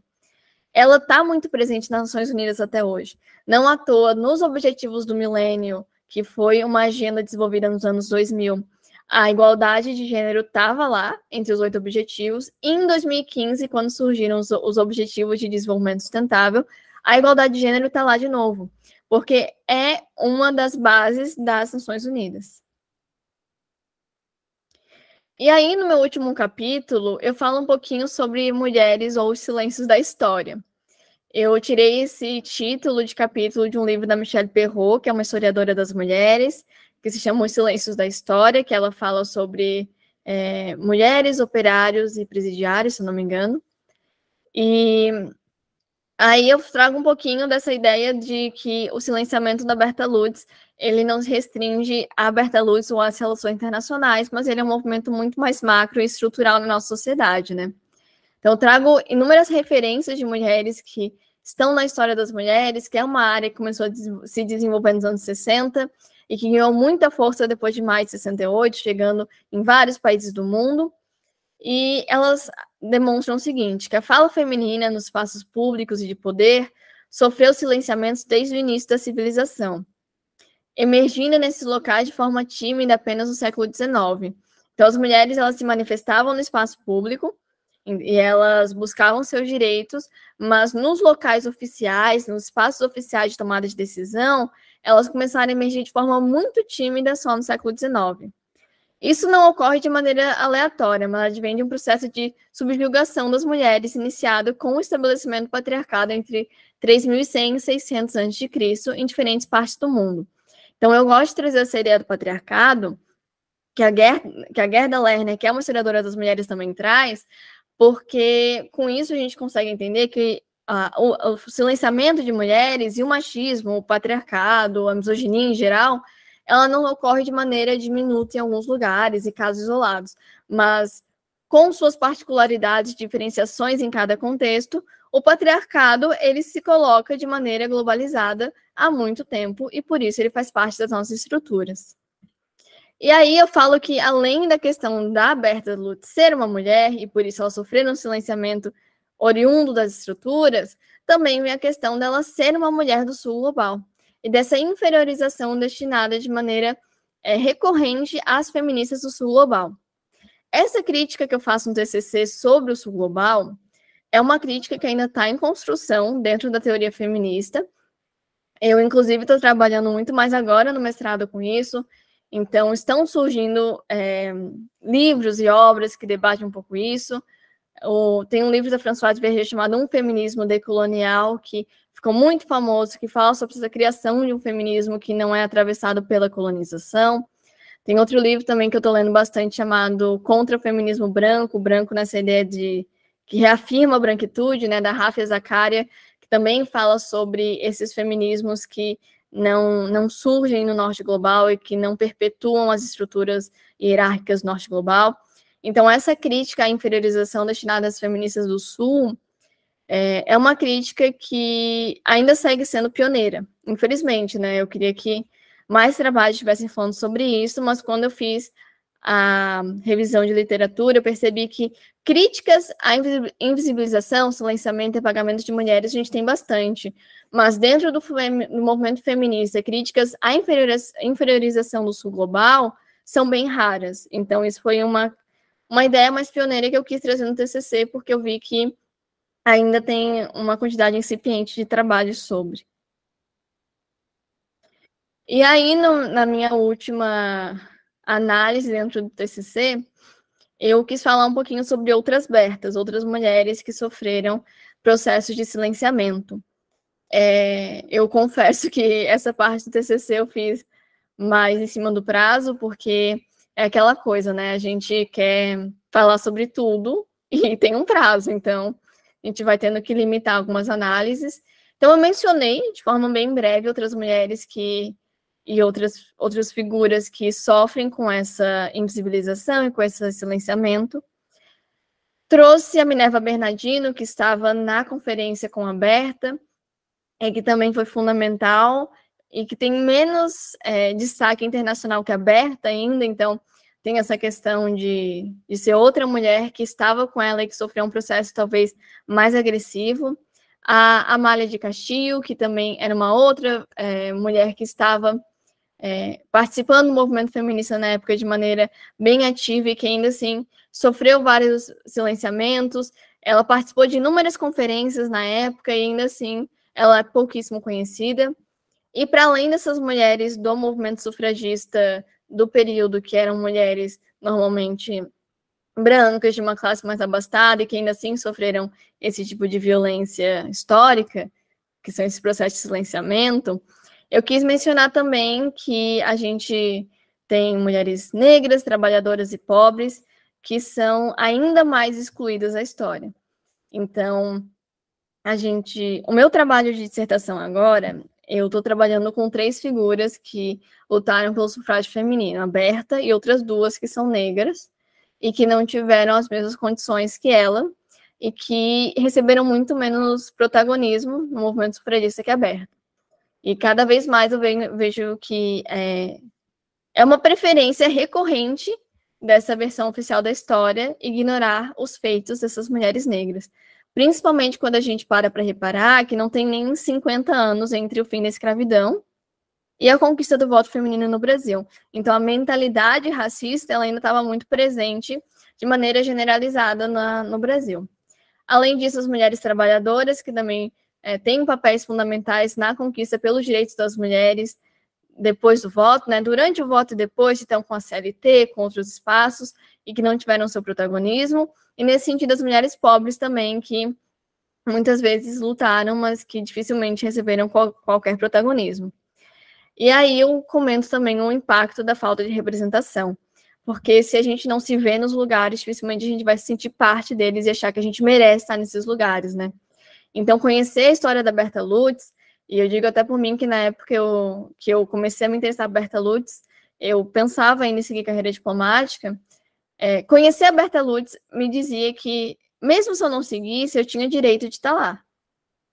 ela está muito presente nas Nações Unidas até hoje. Não à toa, nos Objetivos do Milênio, que foi uma agenda desenvolvida nos anos 2000, a igualdade de gênero estava lá, entre os 8 objetivos. E em 2015, quando surgiram os Objetivos de Desenvolvimento Sustentável, a igualdade de gênero está lá de novo, porque é uma das bases das Nações Unidas. E aí, no meu último capítulo, eu falo um pouquinho sobre mulheres ou os silêncios da história. Eu tirei esse título de capítulo de um livro da Michelle Perrault, que é uma historiadora das mulheres, que se chama Os Silêncios da História, que ela fala sobre mulheres, operários e presidiários, se não me engano. E aí eu trago um pouquinho dessa ideia de que o silenciamento da Berta Lutz, ele não se restringe à Berta Lutz ou às relações internacionais, mas ele é um movimento muito mais macro e estrutural na nossa sociedade, né? Então, eu trago inúmeras referências de mulheres que estão na história das mulheres, que é uma área que começou a se desenvolver nos anos 60 e que ganhou muita força depois de maio de 68, chegando em vários países do mundo. E elas demonstram o seguinte, que a fala feminina nos espaços públicos e de poder sofreu silenciamentos desde o início da civilização, emergindo nesses locais de forma tímida apenas no século XIX. Então, as mulheres elas se manifestavam no espaço público e elas buscavam seus direitos, mas nos locais oficiais, nos espaços oficiais de tomada de decisão, elas começaram a emergir de forma muito tímida só no século XIX. Isso não ocorre de maneira aleatória, mas advém de um processo de subjugação das mulheres iniciado com o estabelecimento do patriarcado entre 3100 e 600 a.C. em diferentes partes do mundo. Então, eu gosto de trazer essa ideia do patriarcado, que a Gerda Lerner, que é uma historiadora das mulheres, também traz, porque com isso a gente consegue entender que o silenciamento de mulheres e o machismo, o patriarcado, a misoginia em geral, ela não ocorre de maneira diminuta em alguns lugares e casos isolados, mas com suas particularidades e diferenciações em cada contexto, o patriarcado ele se coloca de maneira globalizada há muito tempo e por isso ele faz parte das nossas estruturas. E aí eu falo que, além da questão da Berta Lutz ser uma mulher, e por isso ela sofrer um silenciamento oriundo das estruturas, também vem a questão dela ser uma mulher do sul global, e dessa inferiorização destinada de maneira recorrente às feministas do sul global. Essa crítica que eu faço no TCC sobre o sul global é uma crítica que ainda está em construção dentro da teoria feminista. Eu, inclusive, estou trabalhando muito mais agora no mestrado com isso. Então, estão surgindo livros e obras que debatem um pouco isso. Tem um livro da Françoise Verger chamado Um Feminismo Decolonial, que ficou muito famoso, que fala sobre a criação de um feminismo que não é atravessado pela colonização. Tem outro livro também que eu estou lendo bastante, chamado Contra o Feminismo Branco, branco nessa ideia que reafirma a branquitude, né, da Rafia Zakaria, que também fala sobre esses feminismos que não surgem no norte global e que não perpetuam as estruturas hierárquicas norte global. Então, essa crítica à inferiorização destinada às feministas do sul é uma crítica que ainda segue sendo pioneira, infelizmente, né? Eu queria que mais trabalhos estivessem falando sobre isso, mas quando eu fiz a revisão de literatura, eu percebi que críticas à invisibilização, silenciamento e apagamento de mulheres a gente tem bastante, mas dentro do movimento feminista, críticas à inferiorização do sul global são bem raras. Então, isso foi uma ideia mais pioneira que eu quis trazer no TCC, porque eu vi que ainda tem uma quantidade incipiente de trabalho sobre. E aí, na minha última análise dentro do TCC, eu quis falar um pouquinho sobre outras Bertas, outras mulheres que sofreram processos de silenciamento. Eu confesso que essa parte do TCC eu fiz mais em cima do prazo, porque é aquela coisa, né? A gente quer falar sobre tudo e tem um prazo, então a gente vai tendo que limitar algumas análises. Então, eu mencionei, de forma bem breve, outras mulheres e outras figuras que sofrem com essa invisibilização e com esse silenciamento. Trouxe a Minerva Bernardino, que estava na conferência com a Berta, que também foi fundamental, e que tem menos destaque internacional que a Berta ainda, então tem essa questão de ser outra mulher que estava com ela e que sofreu um processo talvez mais agressivo. A Amália de Castillo, que também era uma outra mulher que estava participando do movimento feminista na época de maneira bem ativa e que ainda assim sofreu vários silenciamentos. Ela participou de inúmeras conferências na época e ainda assim ela é pouquíssimo conhecida. E para além dessas mulheres do movimento sufragista do período, que eram mulheres normalmente brancas, de uma classe mais abastada, e que ainda assim sofreram esse tipo de violência histórica, que são esses processos de silenciamento, eu quis mencionar também que a gente tem mulheres negras, trabalhadoras e pobres, que são ainda mais excluídas da história. Então, o meu trabalho de dissertação agora, eu estou trabalhando com 3 figuras que lutaram pelo sufrágio feminino, a Berta e outras 2 que são negras, e que não tiveram as mesmas condições que ela, e que receberam muito menos protagonismo no movimento sufragista que a Berta. E cada vez mais eu vejo que é uma preferência recorrente dessa versão oficial da história ignorar os feitos dessas mulheres negras. Principalmente quando a gente para reparar que não tem nem 50 anos entre o fim da escravidão e a conquista do voto feminino no Brasil. Então, a mentalidade racista ela ainda estava muito presente de maneira generalizada no Brasil. Além disso, as mulheres trabalhadoras, que também têm papéis fundamentais na conquista pelos direitos das mulheres, depois do voto, né, durante o voto e depois, então com a CLT, com outros espaços, e que não tiveram seu protagonismo, e nesse sentido as mulheres pobres também, que muitas vezes lutaram, mas que dificilmente receberam qualquer protagonismo. E aí eu comento também o impacto da falta de representação, porque se a gente não se vê nos lugares, dificilmente a gente vai se sentir parte deles e achar que a gente merece estar nesses lugares, né? Então, conhecer a história da Berta Lutz, e eu digo até por mim que na época que eu comecei a me interessar por Berta Lutz, eu pensava em seguir carreira diplomática, conhecer a Berta Lutz me dizia que, mesmo se eu não seguisse, eu tinha direito de estar lá,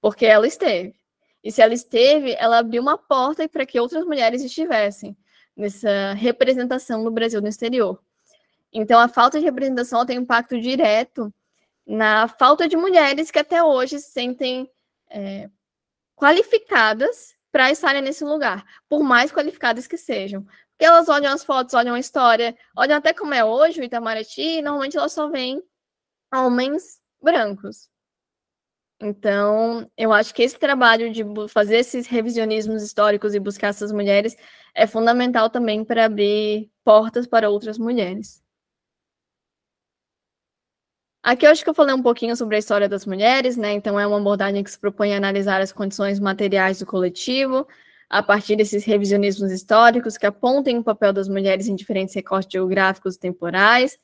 porque ela esteve. E se ela esteve, ela abriu uma porta para que outras mulheres estivessem nessa representação do Brasil no exterior. Então, a falta de representação tem um impacto direto na falta de mulheres que até hoje se sentem qualificadas para estarem nesse lugar, por mais qualificadas que sejam. Porque elas olham as fotos, olham a história, olham até como é hoje o Itamaraty, e normalmente elas só veem homens brancos. Então, eu acho que esse trabalho de fazer esses revisionismos históricos e buscar essas mulheres é fundamental também para abrir portas para outras mulheres. Aqui eu acho que eu falei um pouquinho sobre a história das mulheres, né? Então, é uma abordagem que se propõe a analisar as condições materiais do coletivo, a partir desses revisionismos históricos que apontem o papel das mulheres em diferentes recortes geográficos e temporais,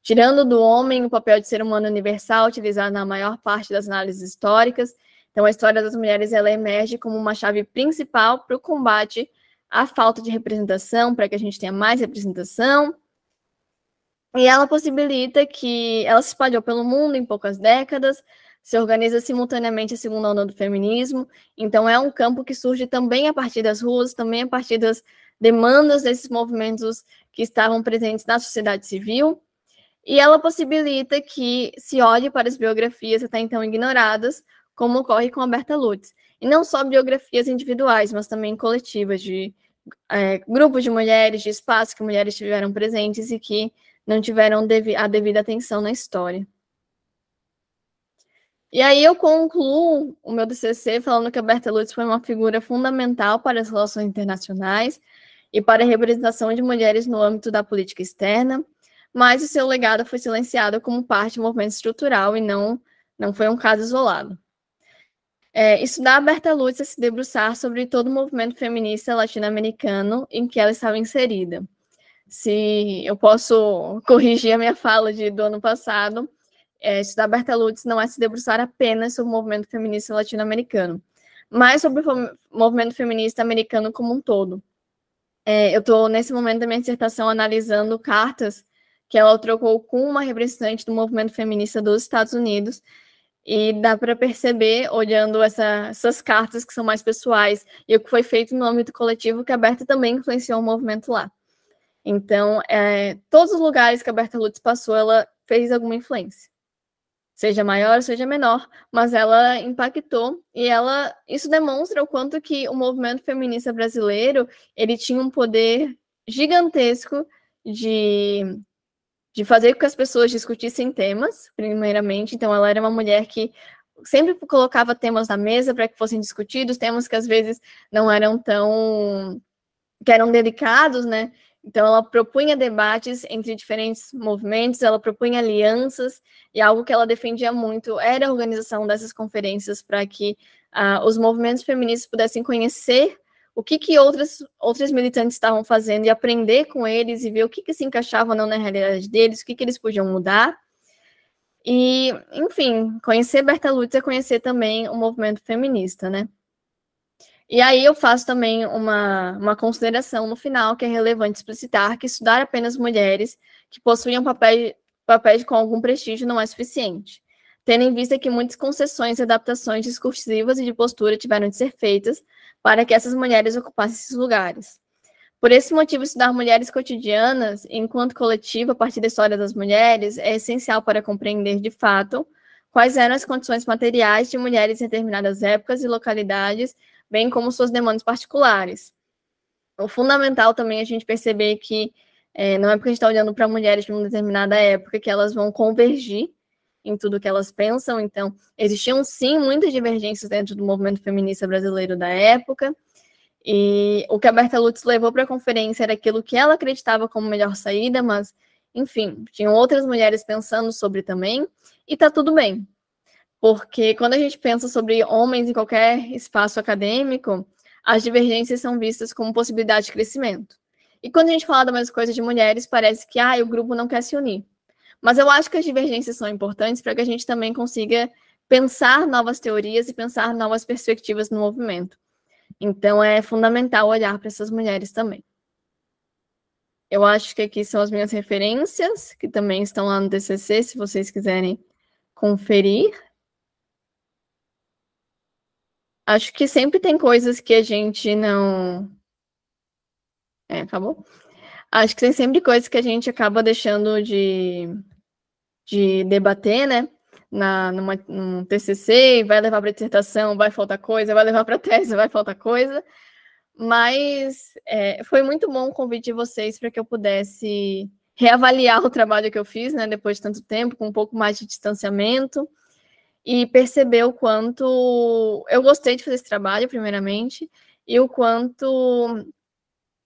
tirando do homem o papel de ser humano universal, utilizado na maior parte das análises históricas. Então, a história das mulheres ela emerge como uma chave principal para o combate à falta de representação, para que a gente tenha mais representação. E ela possibilita que ela se espalhou pelo mundo em poucas décadas, se organiza simultaneamente a segunda onda do feminismo. Então, é um campo que surge também a partir das ruas, também a partir das demandas desses movimentos que estavam presentes na sociedade civil. E ela possibilita que se olhe para as biografias até então ignoradas, como ocorre com a Berta Lutz. E não só biografias individuais, mas também coletivas, de grupos de mulheres, de espaços que mulheres tiveram presentes e que não tiveram a devida atenção na história. E aí eu concluo o meu TCC falando que a Berta Lutz foi uma figura fundamental para as relações internacionais e para a representação de mulheres no âmbito da política externa, mas o seu legado foi silenciado como parte do movimento estrutural e não foi um caso isolado. Estudar a Berta Lutz é se debruçar sobre todo o movimento feminista latino-americano em que ela estava inserida. Se eu posso corrigir a minha fala do ano passado, estudar Berta Lutz não é se debruçar apenas sobre o movimento feminista latino-americano, mas sobre o movimento feminista americano como um todo. Eu estou, nesse momento da minha dissertação, analisando cartas que ela trocou com uma representante do movimento feminista dos Estados Unidos, e dá para perceber, olhando essas cartas que são mais pessoais, e o que foi feito no âmbito coletivo, que a Berta também influenciou o movimento lá. Então, todos os lugares que a Berta Lutz passou, ela fez alguma influência. Seja maior, seja menor, mas ela impactou, e isso demonstra o quanto que o movimento feminista brasileiro, ele tinha um poder gigantesco de fazer com que as pessoas discutissem temas, primeiramente. Então, ela era uma mulher que sempre colocava temas na mesa para que fossem discutidos, temas que às vezes não eram que eram delicados, né? Então, ela propunha debates entre diferentes movimentos, ela propunha alianças, e algo que ela defendia muito era a organização dessas conferências para que os movimentos feministas pudessem conhecer o que outras militantes estavam fazendo e aprender com eles e ver o que se encaixava ou não na realidade deles, o que eles podiam mudar. E, enfim, conhecer Berta Lutz é conhecer também o movimento feminista, né? E aí eu faço também uma consideração no final, que é relevante explicitar que estudar apenas mulheres que possuíam papéis com algum prestígio não é suficiente, tendo em vista que muitas concessões e adaptações discursivas e de postura tiveram de ser feitas para que essas mulheres ocupassem esses lugares. Por esse motivo, estudar mulheres cotidianas, enquanto coletivo, a partir da história das mulheres, é essencial para compreender, de fato, quais eram as condições materiais de mulheres em determinadas épocas e localidades, bem como suas demandas particulares. O fundamental também é a gente perceber que não é porque a gente está olhando para mulheres de uma determinada época que elas vão convergir em tudo que elas pensam. Então, existiam sim muitas divergências dentro do movimento feminista brasileiro da época, E o que a Berta Lutz levou para a conferência era aquilo que ela acreditava como melhor saída, mas, enfim, tinham outras mulheres pensando sobre também, e tá tudo bem. Porque quando a gente pensa sobre homens em qualquer espaço acadêmico, as divergências são vistas como possibilidade de crescimento. E quando a gente fala da mesma coisa de mulheres, parece que o grupo não quer se unir. Mas eu acho que as divergências são importantes para que a gente também consiga pensar novas teorias e pensar novas perspectivas no movimento. Então, é fundamental olhar para essas mulheres também. Eu acho que aqui são as minhas referências, que também estão lá no TCC, se vocês quiserem conferir. Acho que sempre tem coisas que a gente não... acabou? Acho que tem sempre coisas que a gente acaba deixando de debater, né? Num TCC, vai levar para dissertação, vai faltar coisa, vai levar para tese, vai faltar coisa. Mas foi muito bom o convite de vocês para que eu pudesse reavaliar o trabalho que eu fiz, né? Depois de tanto tempo, com um pouco mais de distanciamento, e perceber o quanto eu gostei de fazer esse trabalho, primeiramente, e o quanto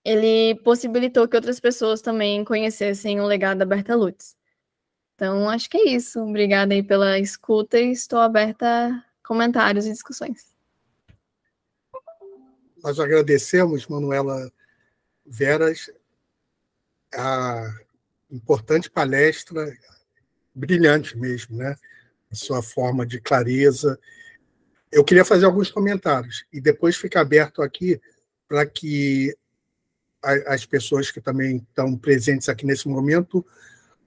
ele possibilitou que outras pessoas também conhecessem o legado da Berta Lutz. Então, acho que é isso. Obrigada aí pela escuta e estou aberta a comentários e discussões. Nós agradecemos, Manuela Veras, a importante palestra, brilhante mesmo, né? A sua forma de clareza. Eu queria fazer alguns comentários e depois fica aberto aqui para que as pessoas que também estão presentes aqui nesse momento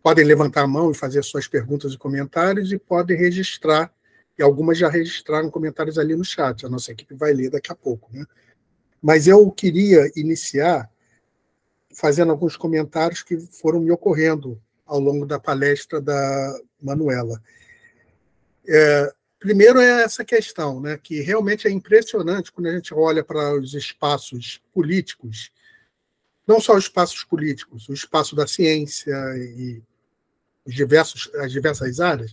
podem levantar a mão e fazer suas perguntas e comentários e podem registrar, e algumas já registraram comentários ali no chat, a nossa equipe vai ler daqui a pouco, né? Mas eu queria iniciar fazendo alguns comentários que foram me ocorrendo ao longo da palestra da Manuela. Primeiro é essa questão, né, que realmente é impressionante quando a gente olha para os espaços políticos, não só os espaços políticos, o espaço da ciência e as diversas áreas,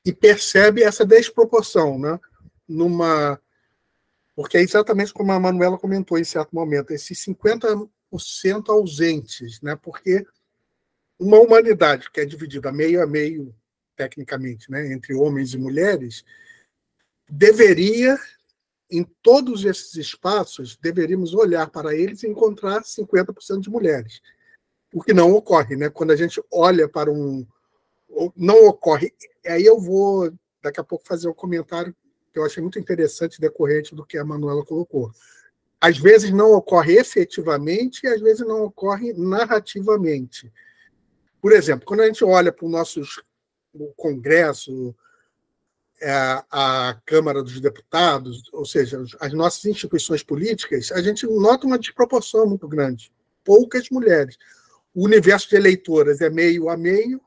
e percebe essa desproporção, né, porque é exatamente como a Manuela comentou em certo momento, esses 50% ausentes, né, porque uma humanidade que é dividida meio a meio, tecnicamente, né, entre homens e mulheres, deveria, em todos esses espaços, deveríamos olhar para eles e encontrar 50% de mulheres. O que não ocorre, né? Quando a gente olha para não ocorre. Aí eu vou, daqui a pouco, fazer um comentário que eu achei muito interessante, decorrente do que a Manuela colocou. Às vezes não ocorre efetivamente e às vezes não ocorre narrativamente. Por exemplo, quando a gente olha para o Congresso, a Câmara dos Deputados, ou seja, as nossas instituições políticas, a gente nota uma desproporção muito grande. Poucas mulheres. O universo de eleitoras é meio a meio,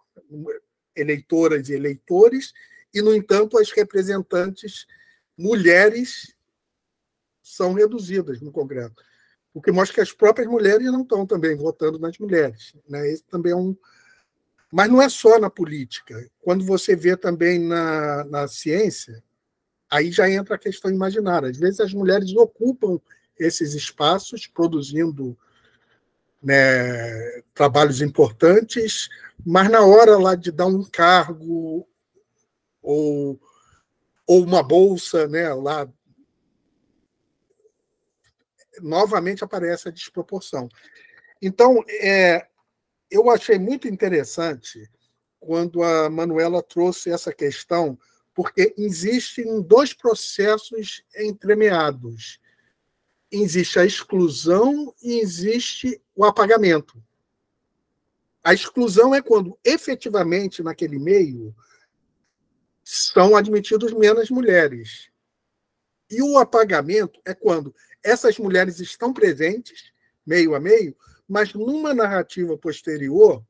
eleitoras e eleitores, e, no entanto, as representantes mulheres são reduzidas no Congresso, o que mostra que as próprias mulheres não estão também votando nas mulheres, né? Esse também é Mas não é só na política. Quando você vê também na ciência, aí já entra a questão imaginária. Às vezes as mulheres ocupam esses espaços, produzindo, né, trabalhos importantes, mas na hora lá de dar um cargo ou uma bolsa, né, lá novamente aparece a desproporção. Então, eu achei muito interessante quando a Manuela trouxe essa questão, porque existem dois processos entremeados. Existe a exclusão e existe o apagamento. A exclusão é quando, efetivamente, naquele meio, são admitidas menos mulheres. E o apagamento é quando essas mulheres estão presentes, meio a meio, mas numa narrativa posterior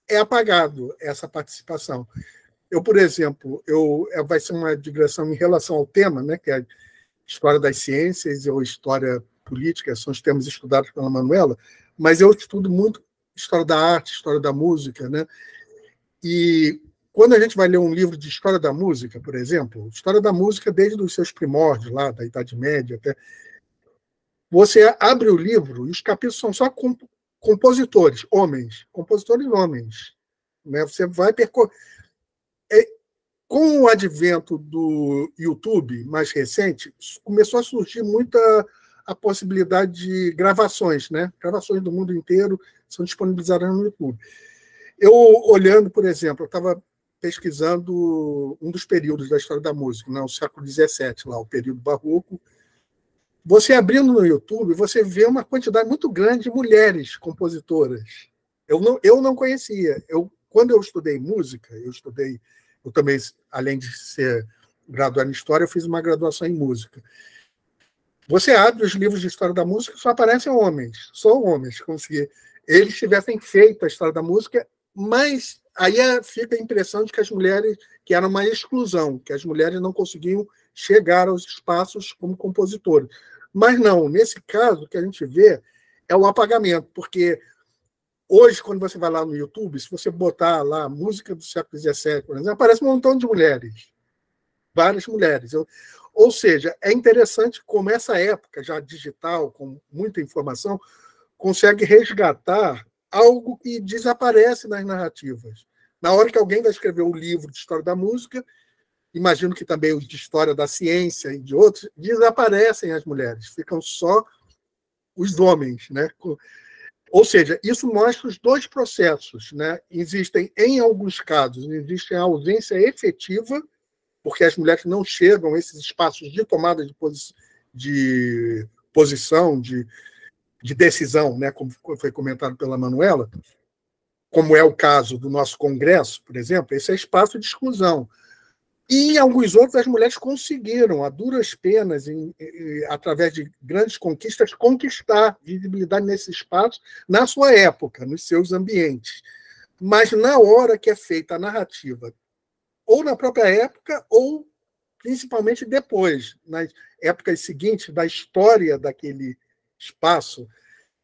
é apagado essa participação. Eu, por exemplo, vai ser uma digressão em relação ao tema, né, que é a história das ciências ou história política, são os temas estudados pela Manuela, mas eu estudo muito história da arte, história da música, né? E quando a gente vai ler um livro de história da música, por exemplo, história da música desde os seus primórdios, lá da Idade Média até, você abre o livro e os capítulos são só compositores homens. Né? Você vai percorrer. Com o advento do YouTube mais recente, começou a surgir muita a possibilidade de gravações, né? Gravações do mundo inteiro são disponibilizadas no YouTube. Eu, olhando, por exemplo, eu estava pesquisando um dos períodos da história da música, né? O século XVII, lá, o período barroco. Você abrindo no YouTube, você vê uma quantidade muito grande de mulheres compositoras. Eu não conhecia. Quando eu estudei música, eu também, além de ser graduado em História, eu fiz uma graduação em Música. Você abre os livros de História da Música e só aparecem homens, só homens, como se eles tivessem feito a História da Música, mas aí fica a impressão de que as mulheres, que era uma exclusão, que as mulheres não conseguiam chegar aos espaços como compositoras. Mas não, nesse caso, o que a gente vê é o apagamento, porque hoje, quando você vai lá no YouTube, se você botar lá música do século XVII, por exemplo, aparece um montão de mulheres, várias mulheres. Ou seja, é interessante como essa época já digital, com muita informação, consegue resgatar algo que desaparece nas narrativas. Na hora que alguém vai escrever um livro de história da música, imagino que também os de história da ciência e de outros, desaparecem as mulheres, ficam só os homens, né? Ou seja, isso mostra os dois processos, né? Existem, em alguns casos, existe a ausência efetiva, porque as mulheres não chegam a esses espaços de tomada de posição, de decisão, né? Como foi comentado pela Manuela, como é o caso do nosso Congresso, por exemplo, esse é espaço de exclusão. E em alguns outros, as mulheres conseguiram, a duras penas, através de grandes conquistas, conquistar visibilidade nesse espaço na sua época, nos seus ambientes. Mas na hora que é feita a narrativa, ou na própria época, ou principalmente depois, nas épocas seguintes da história daquele espaço,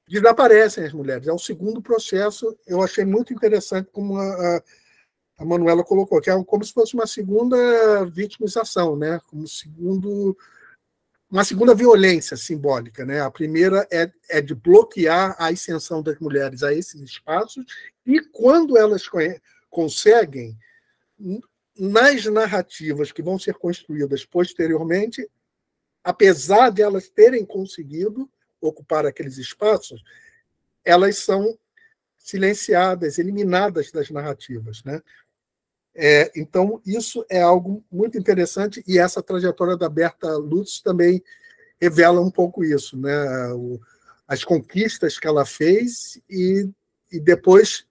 desaparecem as mulheres. É o segundo processo. Eu achei muito interessante como a Manuela colocou, que é como se fosse uma segunda vitimização, né? Como uma segunda violência simbólica, né? A primeira é de bloquear a ascensão das mulheres a esses espaços, e quando elas conseguem, nas narrativas que vão ser construídas posteriormente, apesar de elas terem conseguido ocupar aqueles espaços, elas são silenciadas, eliminadas das narrativas, né? Então, isso é algo muito interessante, e essa trajetória da Berta Lutz também revela um pouco isso, né? As conquistas que ela fez e depois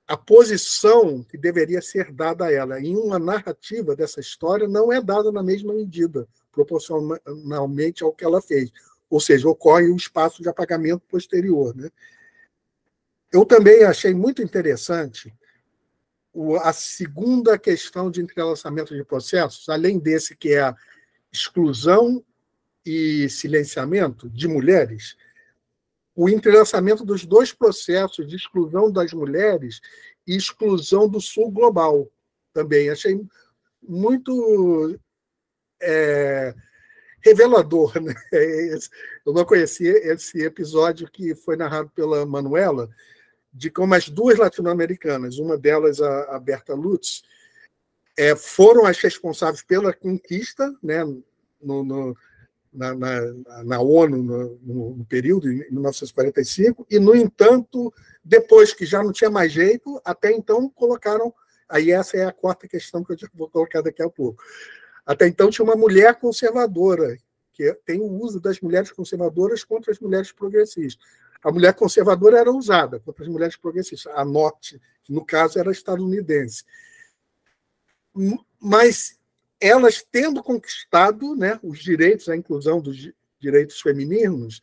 a posição que deveria ser dada a ela em uma narrativa dessa história não é dada na mesma medida, proporcionalmente ao que ela fez. Ou seja, ocorre um espaço de apagamento posterior, né? Eu também achei muito interessante a segunda questão de entrelaçamento de processos, além desse que é a exclusão e silenciamento de mulheres, o entrelaçamento dos dois processos de exclusão das mulheres e exclusão do sul global também. Achei muito revelador, né? Eu não conhecia esse episódio que foi narrado pela Manuela, de como as duas latino-americanas, uma delas a Berta Lutz, foram as responsáveis pela conquista, né, na ONU no período, em 1945, e, no entanto, depois que já não tinha mais jeito, até então colocaram, aí essa é a quarta questão que eu vou colocar daqui a pouco, até então tinha uma mulher conservadora, que tem o uso das mulheres conservadoras contra as mulheres progressistas. A mulher conservadora era usada contra as mulheres progressistas, a Norte, que no caso era estadunidense. Mas elas tendo conquistado, né, os direitos, a inclusão dos direitos femininos,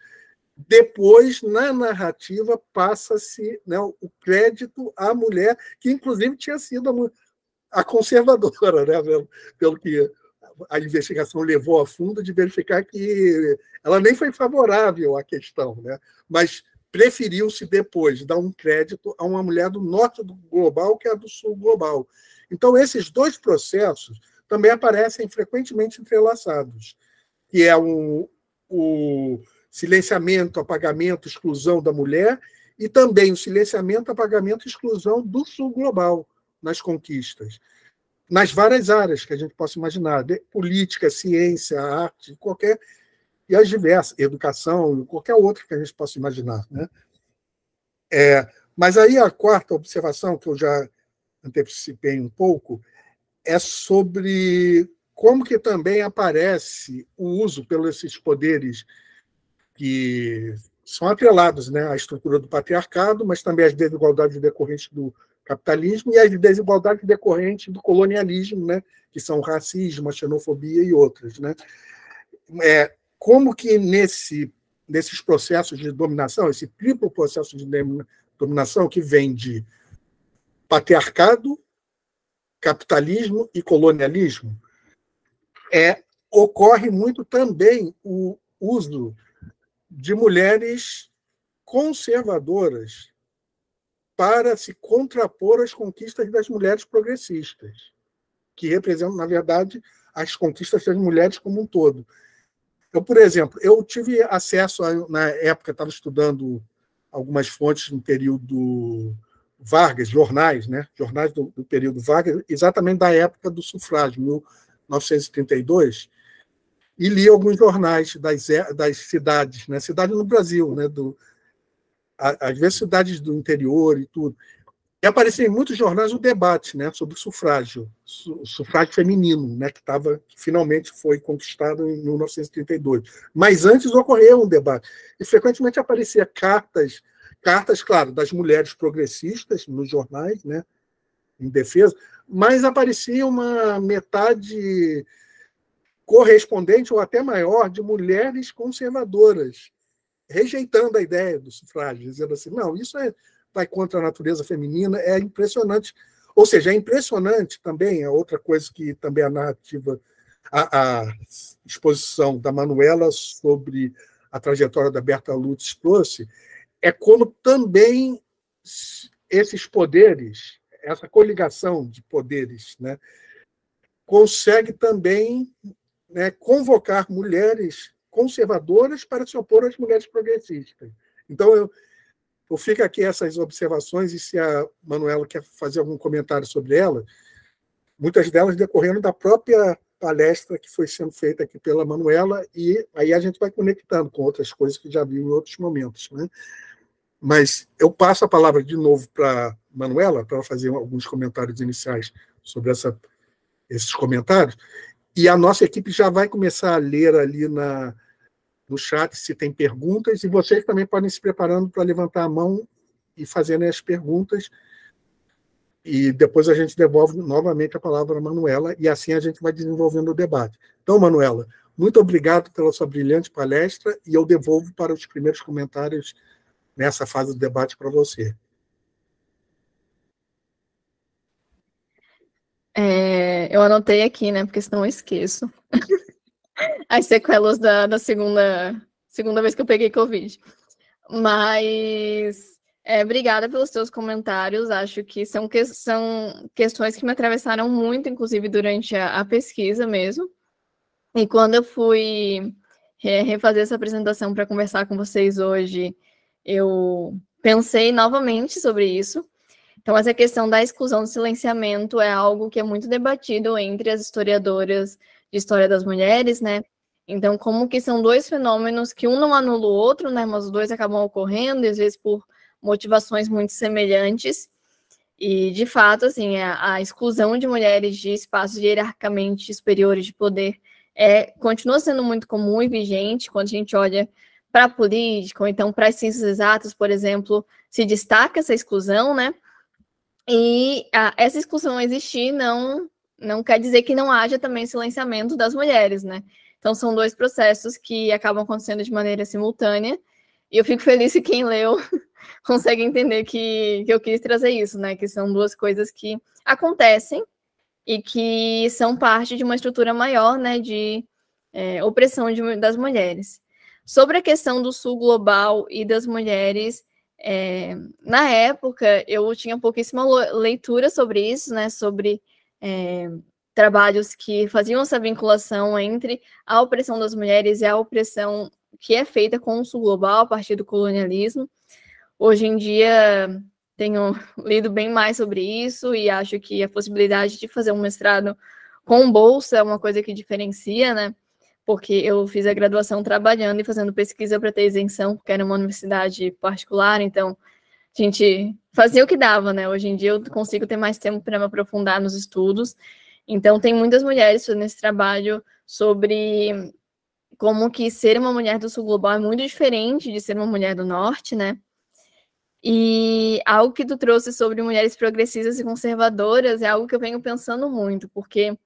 depois, na narrativa, passa-se, né, o crédito à mulher, que inclusive tinha sido a conservadora, né, pelo que a investigação levou a fundo, de verificar que ela nem foi favorável à questão, né, mas preferiu-se depois dar um crédito a uma mulher do norte do global que a do sul global. Então, esses dois processos também aparecem frequentemente entrelaçados, que é o silenciamento, apagamento, exclusão da mulher, e também o silenciamento, apagamento e exclusão do sul global nas conquistas, nas várias áreas que a gente possa imaginar, política, ciência, arte, qualquer, e as diversas, educação, qualquer outra que a gente possa imaginar, né? Mas aí a quarta observação, que eu já antecipei um pouco, é sobre como que também aparece o uso pelos esses poderes que são atrelados, né, à estrutura do patriarcado, mas também às desigualdades decorrentes do capitalismo e às desigualdades decorrentes do colonialismo, né, que são o racismo, a xenofobia e outras, né? Como que nesses processos de dominação, esse triplo processo de dominação que vem de patriarcado, capitalismo e colonialismo, ocorre muito também o uso de mulheres conservadoras para se contrapor às conquistas das mulheres progressistas, que representam, na verdade, as conquistas das mulheres como um todo. Então, por exemplo, eu tive acesso, na época, estava estudando algumas fontes no período Vargas, jornais, né? Jornais do período Vargas, exatamente da época do sufrágio, 1932, e li alguns jornais das cidades, né? Cidade no Brasil, né? Às vezes cidades do interior e tudo. E aparecia em muitos jornais o debate, né, sobre o sufrágio feminino, né, que finalmente foi conquistado em 1932. Mas antes ocorreu um debate. E frequentemente aparecia cartas, claro, das mulheres progressistas nos jornais, né, em defesa, mas aparecia uma metade correspondente ou até maior de mulheres conservadoras, rejeitando a ideia do sufrágio, dizendo assim, não, isso vai contra a natureza feminina, é impressionante. Ou seja, é impressionante também, é outra coisa que também a narrativa, a exposição da Manuela sobre a trajetória da Berta Lutz trouxe, é como também esses poderes, essa coligação de poderes, né, consegue também, né, convocar mulheres conservadoras para se opor às mulheres progressistas. Então, eu fico aqui essas observações, e se a Manuela quer fazer algum comentário sobre ela, muitas delas decorrendo da própria palestra que foi sendo feita aqui pela Manuela, e aí a gente vai conectando com outras coisas que já viu em outros momentos, né? Mas eu passo a palavra de novo para a Manuela, para ela fazer alguns comentários iniciais sobre esses comentários, e a nossa equipe já vai começar a ler ali no chat se tem perguntas, e vocês também podem se preparando para levantar a mão e fazerem as perguntas, e depois a gente devolve novamente a palavra à Manuela, e assim a gente vai desenvolvendo o debate. Então, Manuela, muito obrigado pela sua brilhante palestra, e eu devolvo para os primeiros comentários nessa fase do debate para você. Eu anotei aqui, né, porque senão eu esqueço. As sequelas da segunda vez que eu peguei Covid. Mas obrigada pelos seus comentários. Acho que são questões que me atravessaram muito, inclusive durante a pesquisa mesmo. E quando eu fui refazer essa apresentação para conversar com vocês hoje, eu pensei novamente sobre isso. Então, essa questão da exclusão do silenciamento é algo que é muito debatido entre as historiadoras de história das mulheres, né? Então, como que são dois fenômenos que um não anula o outro, né? Mas os dois acabam ocorrendo, às vezes por motivações muito semelhantes. E, de fato, assim, a exclusão de mulheres de espaços hierarquicamente superiores de poder continua sendo muito comum e vigente quando a gente olha para a política, ou então para as ciências exatas, por exemplo, se destaca essa exclusão, né? E essa exclusão existir não quer dizer que não haja também silenciamento das mulheres, né? Então, são dois processos que acabam acontecendo de maneira simultânea, e eu fico feliz se quem leu consegue entender que eu quis trazer isso, né? Que são duas coisas que acontecem e que são parte de uma estrutura maior, né? De opressão das mulheres. Sobre a questão do sul global e das mulheres, na época, eu tinha pouquíssima leitura sobre isso, né? Sobre trabalhos que faziam essa vinculação entre a opressão das mulheres e a opressão que é feita com o sul global a partir do colonialismo. Hoje em dia, tenho lido bem mais sobre isso e acho que a possibilidade de fazer um mestrado com bolsa é uma coisa que diferencia, né? Porque eu fiz a graduação trabalhando e fazendo pesquisa para ter isenção, porque era uma universidade particular, então a gente fazia o que dava, né? Hoje em dia eu consigo ter mais tempo para me aprofundar nos estudos. Então, tem muitas mulheres fazendo esse trabalho sobre como que ser uma mulher do sul global é muito diferente de ser uma mulher do norte, né? E algo que tu trouxe sobre mulheres progressistas e conservadoras é algo que eu venho pensando muito, porque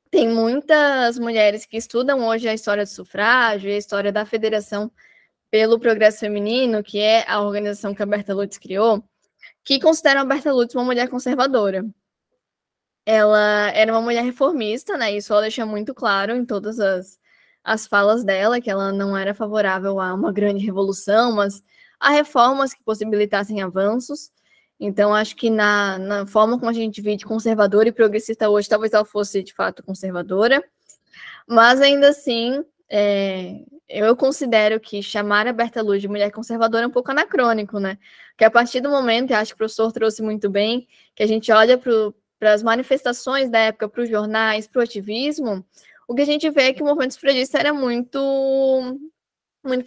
tem muitas mulheres que estudam hoje a história do sufrágio e a história da Federação pelo Progresso Feminino, que é a organização que a Berta Lutz criou, que consideram a Berta Lutz uma mulher conservadora. Ela era uma mulher reformista, né? Isso ela deixa muito claro em todas as falas dela, que ela não era favorável a uma grande revolução, mas a reformas que possibilitassem avanços. Então, acho que na forma como a gente divide conservadora e progressista hoje, talvez ela fosse, de fato, conservadora. Mas, ainda assim, eu considero que chamar a Berta Lutz de mulher conservadora é um pouco anacrônico, né? Porque a partir do momento, e acho que o professor trouxe muito bem, que a gente olha para as manifestações da época, para os jornais, para o ativismo, o que a gente vê é que o movimento sufragista era muito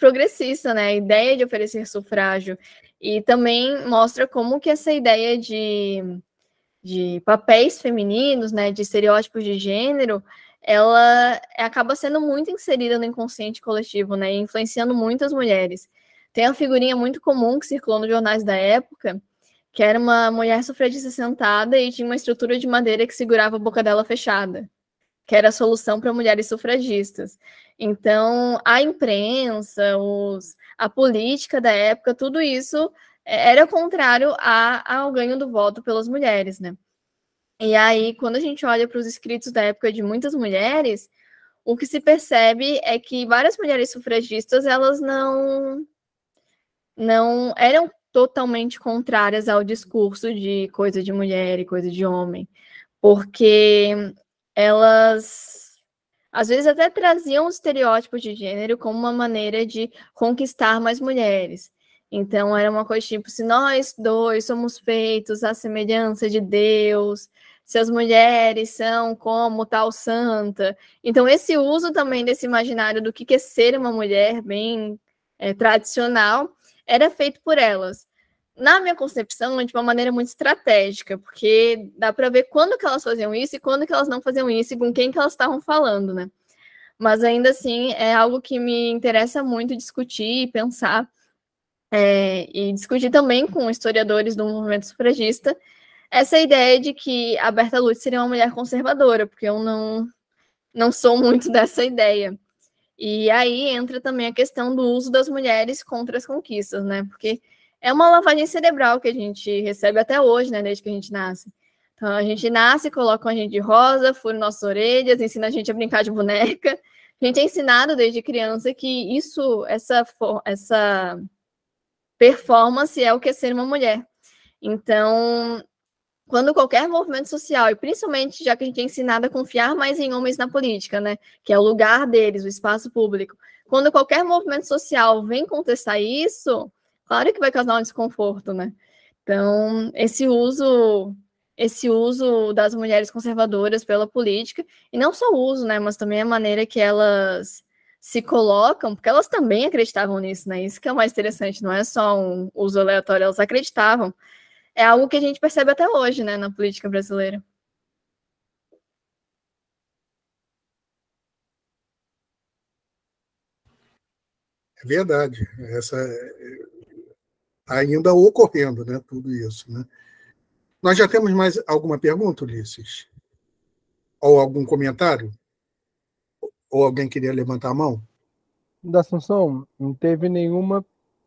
progressista, né? A ideia de oferecer sufrágio. E também mostra como que essa ideia de papéis femininos, né, de estereótipos de gênero, ela acaba sendo muito inserida no inconsciente coletivo, né, influenciando muitas mulheres. Tem uma figurinha muito comum que circulou nos jornais da época, que era uma mulher sufragista sentada e tinha uma estrutura de madeira que segurava a boca dela fechada, que era a solução para mulheres sufragistas. Então, a imprensa, a política da época, tudo isso era contrário ao ganho do voto pelas mulheres, né? E aí, quando a gente olha para os escritos da época de muitas mulheres, o que se percebe é que várias mulheres sufragistas, elas não eram totalmente contrárias ao discurso de coisa de mulher e coisa de homem, porque elas, às vezes, até traziam os estereótipos de gênero como uma maneira de conquistar mais mulheres. Então, era uma coisa tipo, se nós dois somos feitos à semelhança de Deus, se as mulheres são como tal santa. Então, esse uso também desse imaginário do que é ser uma mulher bem tradicional era feito por elas. Na minha concepção, de uma maneira muito estratégica, porque dá para ver quando que elas faziam isso e quando que elas não faziam isso e com quem que elas estavam falando, né? Mas ainda assim, é algo que me interessa muito discutir e pensar, e discutir também com historiadores do movimento sufragista, essa ideia de que a Berta Lutz seria uma mulher conservadora, porque eu não sou muito dessa ideia. E aí entra também a questão do uso das mulheres contra as conquistas, né? Porque é uma lavagem cerebral que a gente recebe até hoje, né? Desde que a gente nasce. Então, a gente nasce, colocam a gente de rosa, furam nossas orelhas, ensina a gente a brincar de boneca. A gente é ensinado desde criança que essa performance é o que é ser uma mulher. Então, quando qualquer movimento social, e principalmente já que a gente é ensinado a confiar mais em homens na política, né, que é o lugar deles, o espaço público, quando qualquer movimento social vem contestar isso, claro que vai causar um desconforto, né? Então, esse uso das mulheres conservadoras pela política, e não só o uso, né, mas também a maneira que elas se colocam, porque elas também acreditavam nisso, né? Isso que é o mais interessante, não é só um uso aleatório, elas acreditavam. É algo que a gente percebe até hoje, né, na política brasileira. É verdade. Ainda ocorrendo, né, tudo isso, né? Nós já temos mais alguma pergunta, Ulisses? Ou algum comentário? Ou alguém queria levantar a mão? Da Assunção, não teve nenhuma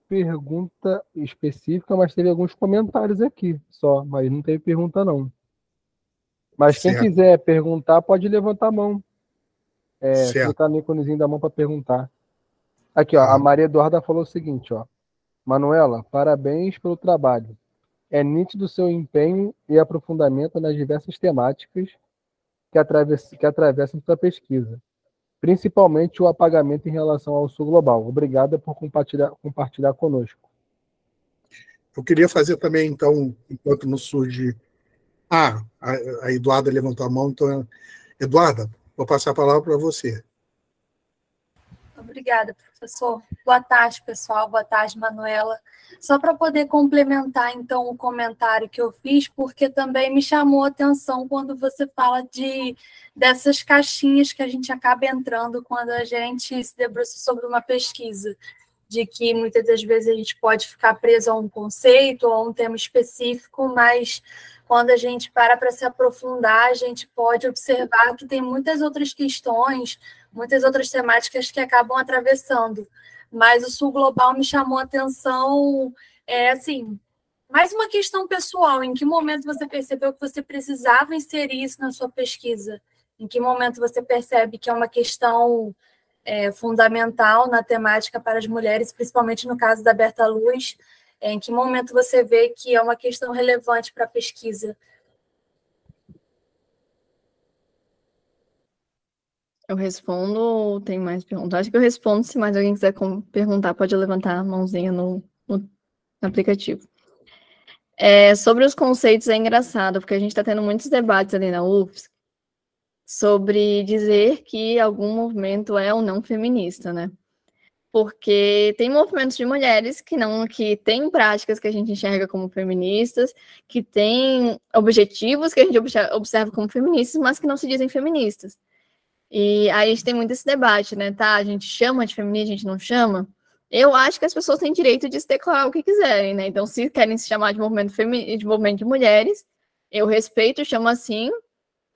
pergunta específica, mas teve alguns comentários aqui só, mas não teve pergunta não. Mas quem Certo. quiser perguntar pode levantar a mão. Certo. Clicar no íconezinho da mão para perguntar. Aqui, ó, a Maria Eduarda falou o seguinte, ó. Manuela, parabéns pelo trabalho. É nítido seu empenho e aprofundamento nas diversas temáticas que atravessam sua pesquisa. principalmente o apagamento em relação ao Sul Global. Obrigada por compartilhar conosco. Eu queria fazer também, então, enquanto não surge... a Eduarda levantou a mão, então, Eduarda, vou passar a palavra para você. Obrigada, professor. Boa tarde, pessoal. Boa tarde, Manuela. Só para poder complementar, então, o comentário que eu fiz, porque também me chamou a atenção quando você fala dessas caixinhas que a gente acaba entrando quando a gente se debruça sobre uma pesquisa, de que muitas das vezes a gente pode ficar preso a um conceito ou a um tema específico, mas quando a gente para se aprofundar, a gente pode observar que tem muitas outras questões, muitas outras temáticas que acabam atravessando. Mas o Sul Global me chamou a atenção, assim, mais uma questão pessoal. Em que momento você percebeu que você precisava inserir isso na sua pesquisa? Em que momento você percebe que é uma questão fundamental na temática para as mulheres, principalmente no caso da Berta Luz? Em que momento você vê que é uma questão relevante para a pesquisa? Eu respondo ou tem mais perguntas? Acho que eu respondo. Se mais alguém quiser perguntar, pode levantar a mãozinha no aplicativo. Sobre os conceitos é engraçado, porque a gente está tendo muitos debates ali na UFSC sobre dizer que algum movimento é ou não feminista, né? Porque tem movimentos de mulheres que têm práticas que a gente enxerga como feministas, que têm objetivos que a gente observa como feministas, mas que não se dizem feministas. E aí a gente tem muito esse debate, né? Tá, a gente chama de feminista, a gente não chama. Eu acho que as pessoas têm direito de se declarar o que quiserem, né? Então, se querem se chamar de movimento de mulheres, eu respeito, chamo assim,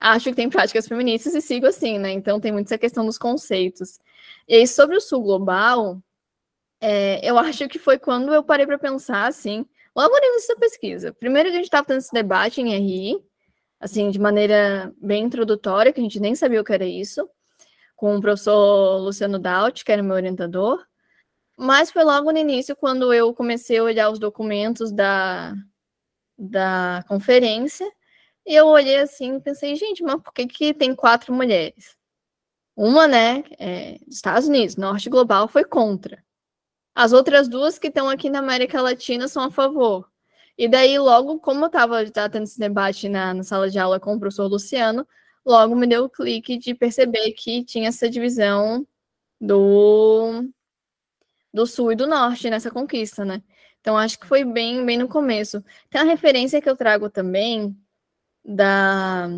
acho que tem práticas feministas e sigo assim, né? Então, tem muito essa questão dos conceitos. E aí, sobre o Sul Global, eu acho que foi quando eu parei para pensar, assim, logo no início da pesquisa. Primeiro, a gente estava tendo esse debate em RI, assim, de maneira bem introdutória, que a gente nem sabia o que era isso, com o professor Luciano Daut, que era meu orientador, mas foi logo no início, quando eu comecei a olhar os documentos da conferência, e eu olhei assim e pensei, gente, mas por que tem 4 mulheres? Uma, né, dos Estados Unidos, Norte Global, foi contra. As outras 2 que estão aqui na América Latina são a favor. E daí, logo, como eu estava tendo esse debate na sala de aula com o professor Luciano, logo me deu o clique de perceber que tinha essa divisão do Sul e do Norte nessa conquista, né? Então, acho que foi bem no começo. Tem uma referência que eu trago também da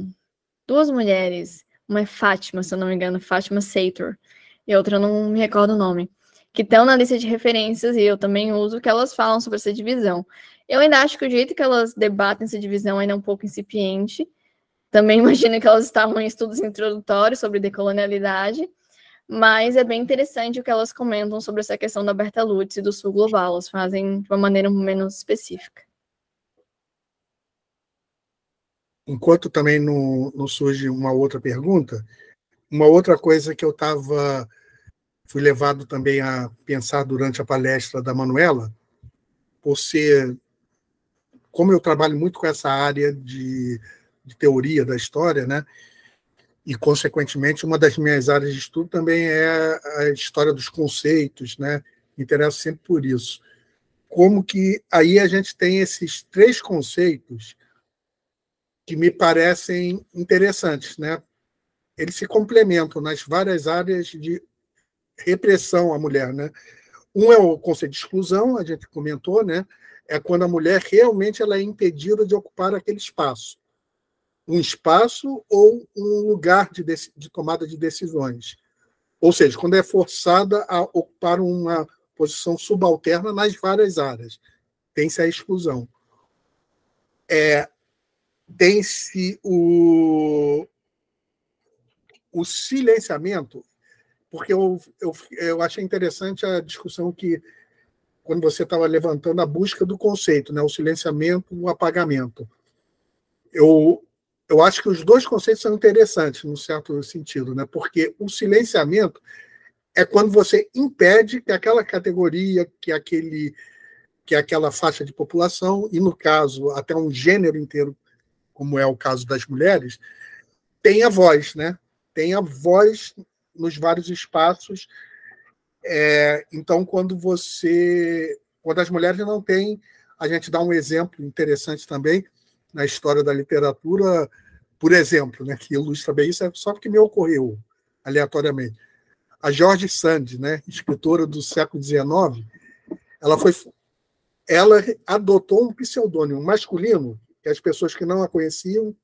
2 mulheres, uma é Fátima, se eu não me engano, Fátima Sator, e outra eu não me recordo o nome, que estão na lista de referências, e eu também uso, que elas falam sobre essa divisão. Eu ainda acho que o jeito que elas debatem essa divisão ainda é um pouco incipiente. Também imagino que elas estavam em estudos introdutórios sobre decolonialidade, mas é bem interessante o que elas comentam sobre essa questão da Berta Lutz e do Sul Global. Elas fazem de uma maneira menos específica. Enquanto também não surge uma outra pergunta, uma outra coisa que eu fui levado também a pensar durante a palestra da Manuela, por ser, como eu trabalho muito com essa área de teoria da história, né? E, consequentemente, uma das minhas áreas de estudo também é a história dos conceitos, né? Me interesso sempre por isso. Como que aí a gente tem esses 3 conceitos que me parecem interessantes, né? Eles se complementam nas várias áreas de repressão à mulher, né? Um é o conceito de exclusão, a gente comentou, né? É quando a mulher realmente ela é impedida de ocupar aquele espaço. Um espaço ou um lugar de tomada de decisões. Ou seja, quando é forçada a ocupar uma posição subalterna nas várias áreas. Tem-se a exclusão. Tem-se o silenciamento, porque eu achei interessante a discussão que, quando você estava levantando a busca do conceito, né, o silenciamento e o apagamento. Eu acho que os 2 conceitos são interessantes, num certo sentido, né, porque o silenciamento é quando você impede que aquela categoria, que aquela faixa de população, e, no caso, até um gênero inteiro, como é o caso das mulheres, tenha voz, né? Tenha voz nos vários espaços. Então, quando as mulheres não têm, a gente dá um exemplo interessante também na história da literatura, por exemplo, né, que ilustra bem isso, só porque me ocorreu aleatoriamente. A George Sand, né, escritora do século XIX, ela adotou um pseudônimo masculino, que as pessoas que não a conheciam,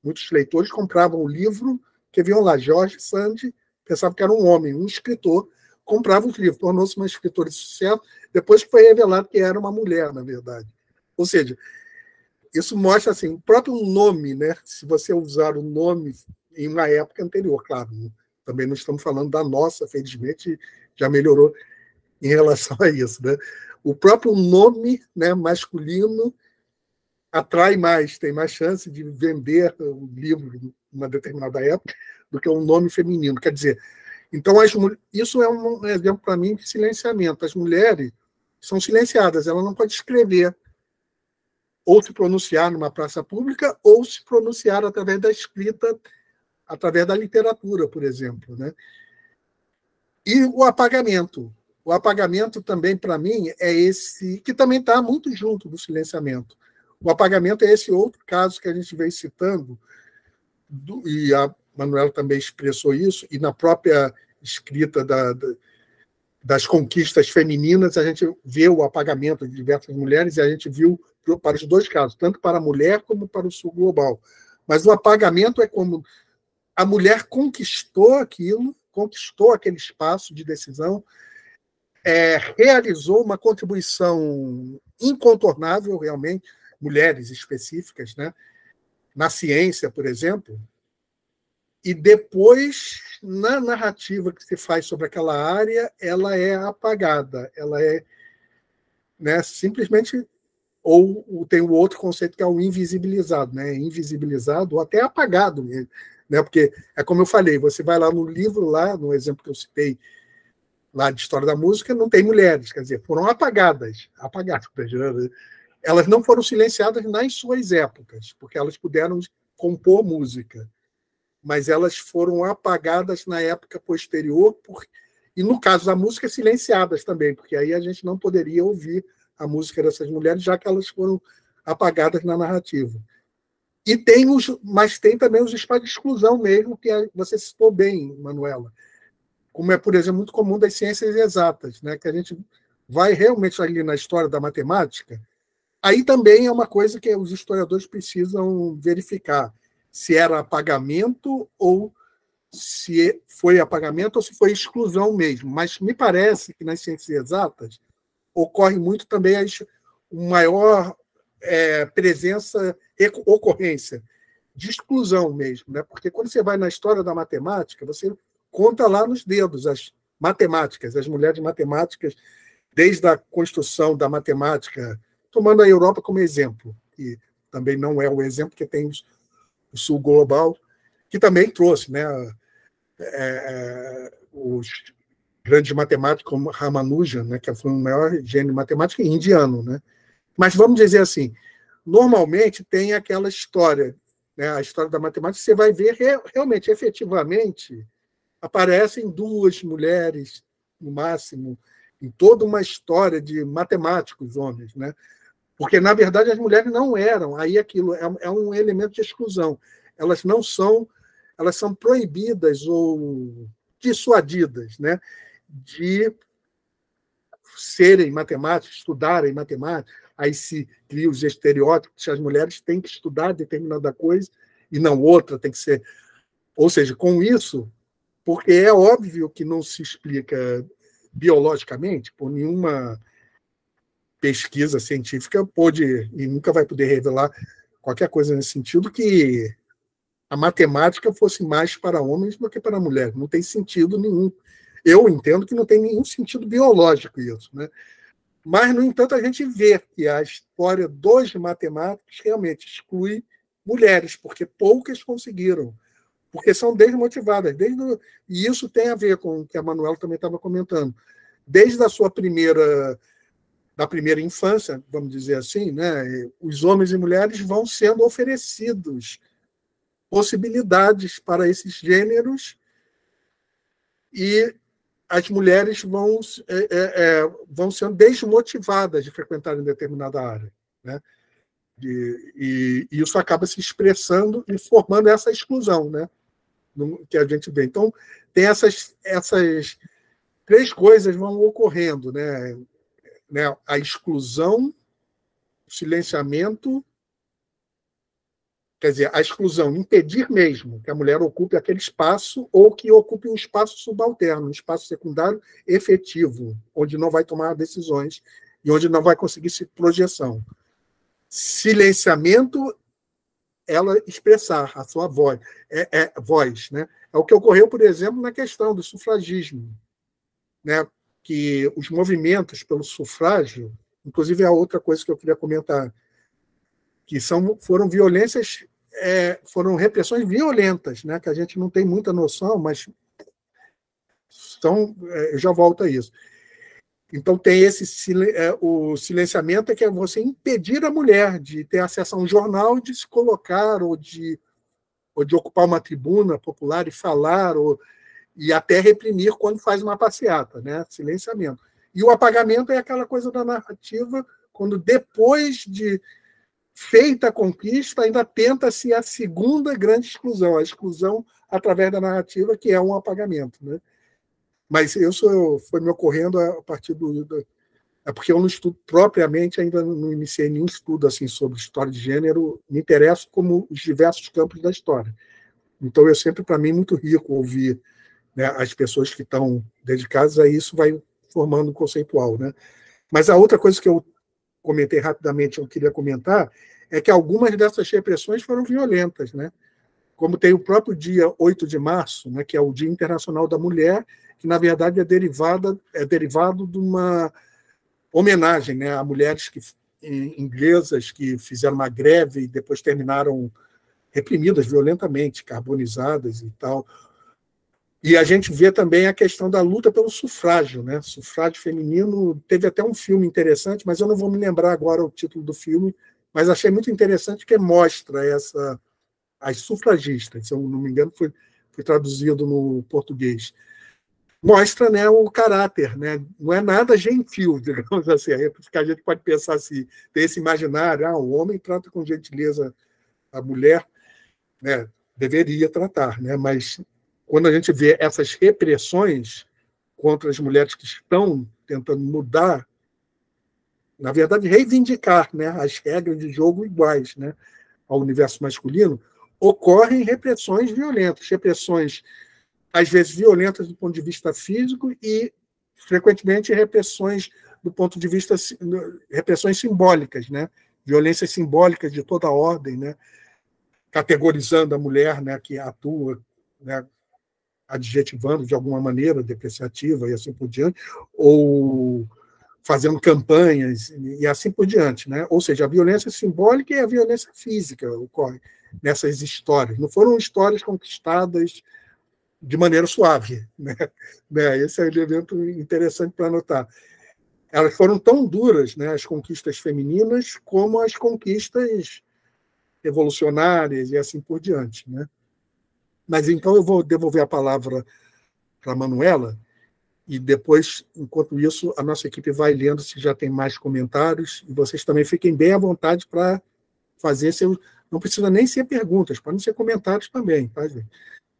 muitos leitores, compravam o livro, que viam lá, George Sand, pensavam que era um homem, um escritor, comprava os livros, tornou-se uma escritora de sucesso, depois que foi revelado que era uma mulher, na verdade. Ou seja, isso mostra assim, o próprio nome, né? Se você usar o nome em uma época anterior, claro, também não estamos falando da nossa, felizmente já melhorou em relação a isso, né? O próprio nome, né, masculino atrai mais, tem mais chance de vender o livro em uma determinada época do que um nome feminino. Quer dizer, então isso é um exemplo para mim de silenciamento. As mulheres são silenciadas, ela não pode escrever ou se pronunciar numa praça pública ou se pronunciar através da escrita, através da literatura, por exemplo, né? E o apagamento. O apagamento também, para mim, é esse, que também está muito junto do silenciamento. O apagamento é esse outro caso que a gente vem citando, e a Manuela também expressou isso, e na própria escrita das conquistas femininas, a gente vê o apagamento de diversas mulheres, e a gente viu para os dois casos, tanto para a mulher como para o sul global. Mas o apagamento é como a mulher conquistou aquilo, conquistou aquele espaço de decisão, realizou uma contribuição incontornável, realmente, mulheres específicas, né? Na ciência, por exemplo, e depois, na narrativa que se faz sobre aquela área, ela é apagada, ela é, né, simplesmente, ou tem o outro conceito que é o invisibilizado, né? Invisibilizado ou até apagado mesmo, né? Porque é como eu falei, você vai lá no livro, lá no exemplo que eu citei, lá de História da Música, não tem mulheres, quer dizer, foram apagadas. Elas não foram silenciadas nas suas épocas, porque elas puderam compor música, mas elas foram apagadas na época posterior, e no caso da música, silenciadas também, porque aí a gente não poderia ouvir a música dessas mulheres, já que elas foram apagadas na narrativa. Mas tem também os espaços de exclusão mesmo, que você citou bem, Manuela, como é, por exemplo, muito comum das ciências exatas, né? Que a gente vai realmente ali na história da matemática, aí também é uma coisa que os historiadores precisam verificar, se era apagamento ou se foi apagamento ou se foi exclusão mesmo. Mas me parece que nas ciências exatas ocorre muito também uma maior ocorrência de exclusão mesmo, né? Porque quando você vai na história da matemática, você conta lá nos dedos as matemáticas, as mulheres matemáticas, desde a construção da matemática, tomando a Europa como exemplo, que também não é o exemplo que tem o sul global, que também trouxe, né, os grandes matemáticos como Ramanujan, né, que foi o maior gênio matemático indiano, né? Mas vamos dizer assim, normalmente tem aquela história, né, a história da matemática, você vai ver realmente, efetivamente, aparecem duas mulheres, no máximo, em toda uma história de matemáticos, homens, né? Porque, na verdade, as mulheres não eram. Aí aquilo é um elemento de exclusão. Elas não são, elas são proibidas ou dissuadidas, né, de serem matemáticas, estudarem matemática. Aí se cria os estereótipos que as mulheres têm que estudar determinada coisa e não outra, tem que ser. Ou seja, com isso, porque é óbvio que não se explica biologicamente, por nenhuma pesquisa científica pôde, e nunca vai poder revelar qualquer coisa nesse sentido, que a matemática fosse mais para homens do que para mulheres. Não tem sentido nenhum. Eu entendo que não tem nenhum sentido biológico isso, né? Mas, no entanto, a gente vê que a história dos matemáticos realmente exclui mulheres, porque poucas conseguiram, porque são desmotivadas. E isso tem a ver com o que a Manuela também estava comentando. Desde a sua primeira infância, vamos dizer assim, né, os homens e mulheres vão sendo oferecidos possibilidades para esses gêneros e as mulheres vão sendo desmotivadas de frequentarem determinada área, né? E isso acaba se expressando e formando essa exclusão, né? Que a gente vê. Então, tem essas três coisas vão ocorrendo, né? A exclusão, o silenciamento, quer dizer, a exclusão, impedir mesmo que a mulher ocupe aquele espaço ou que ocupe um espaço subalterno, um espaço secundário efetivo, onde não vai tomar decisões e onde não vai conseguir projeção. Silenciamento, ela expressar a sua voz, voz, né? É o que ocorreu, por exemplo, na questão do sufragismo, né? Que os movimentos pelo sufrágio, inclusive é outra coisa que eu queria comentar, que foram violências, foram repressões violentas, né? Que a gente não tem muita noção, mas eu já volto a isso. Então, tem o silenciamento, que é você impedir a mulher de ter acesso a um jornal, de se colocar, ou de ocupar uma tribuna popular e falar, e até reprimir quando faz uma passeata, né? Silenciamento. E o apagamento é aquela coisa da narrativa, quando depois de feita a conquista, ainda tenta-se a segunda grande exclusão, a exclusão através da narrativa, que é um apagamento, né? Mas foi me ocorrendo a partir é porque eu não estudo propriamente, ainda não iniciei nenhum estudo assim sobre história de gênero, me interesso como os diversos campos da história. Então, é sempre, para mim, muito rico ouvir, né, as pessoas que estão dedicadas a isso, vai formando um conceitual, né? Mas a outra coisa que eu comentei rapidamente, eu queria comentar, é que algumas dessas repressões foram violentas, né? Como tem o próprio dia 8 de março, né, que é o Dia Internacional da Mulher, que, na verdade, é derivado de uma homenagem, né, a mulheres inglesas que fizeram uma greve e depois terminaram reprimidas violentamente, carbonizadas e tal. E a gente vê também a questão da luta pelo sufrágio, né? Sufrágio feminino. Teve até um filme interessante, mas eu não vou me lembrar agora o título do filme, mas achei muito interessante, que mostra as sufragistas, se eu não me engano, foi traduzido no português. Mostra, né, o caráter, né? Não é nada gentil, digamos assim, porque a gente pode pensar assim, tem esse imaginário, o homem trata com gentileza a mulher, né? Deveria tratar, né? Mas quando a gente vê essas repressões contra as mulheres que estão tentando mudar, na verdade, reivindicar, né, as regras de jogo iguais, né, ao universo masculino, ocorrem repressões violentas, repressões, às vezes, violentas do ponto de vista físico e, frequentemente, repressões do ponto de vista repressões simbólicas, né, violências simbólicas de toda a ordem, né, categorizando a mulher, né, que atua, né, adjetivando de alguma maneira, depreciativa e assim por diante, ou fazendo campanhas e assim por diante, né? Ou seja, a violência simbólica e a violência física ocorrem nessas histórias. Não foram histórias conquistadas de maneira suave, né? Esse é um elemento interessante para notar. Elas foram tão duras, né, as conquistas femininas, como as conquistas revolucionárias e assim por diante, né? Mas então eu vou devolver a palavra para a Manuela, e depois, enquanto isso, a nossa equipe vai lendo se já tem mais comentários, e vocês também fiquem bem à vontade para fazer seus... Não precisa nem ser perguntas, podem ser comentários também, tá, gente?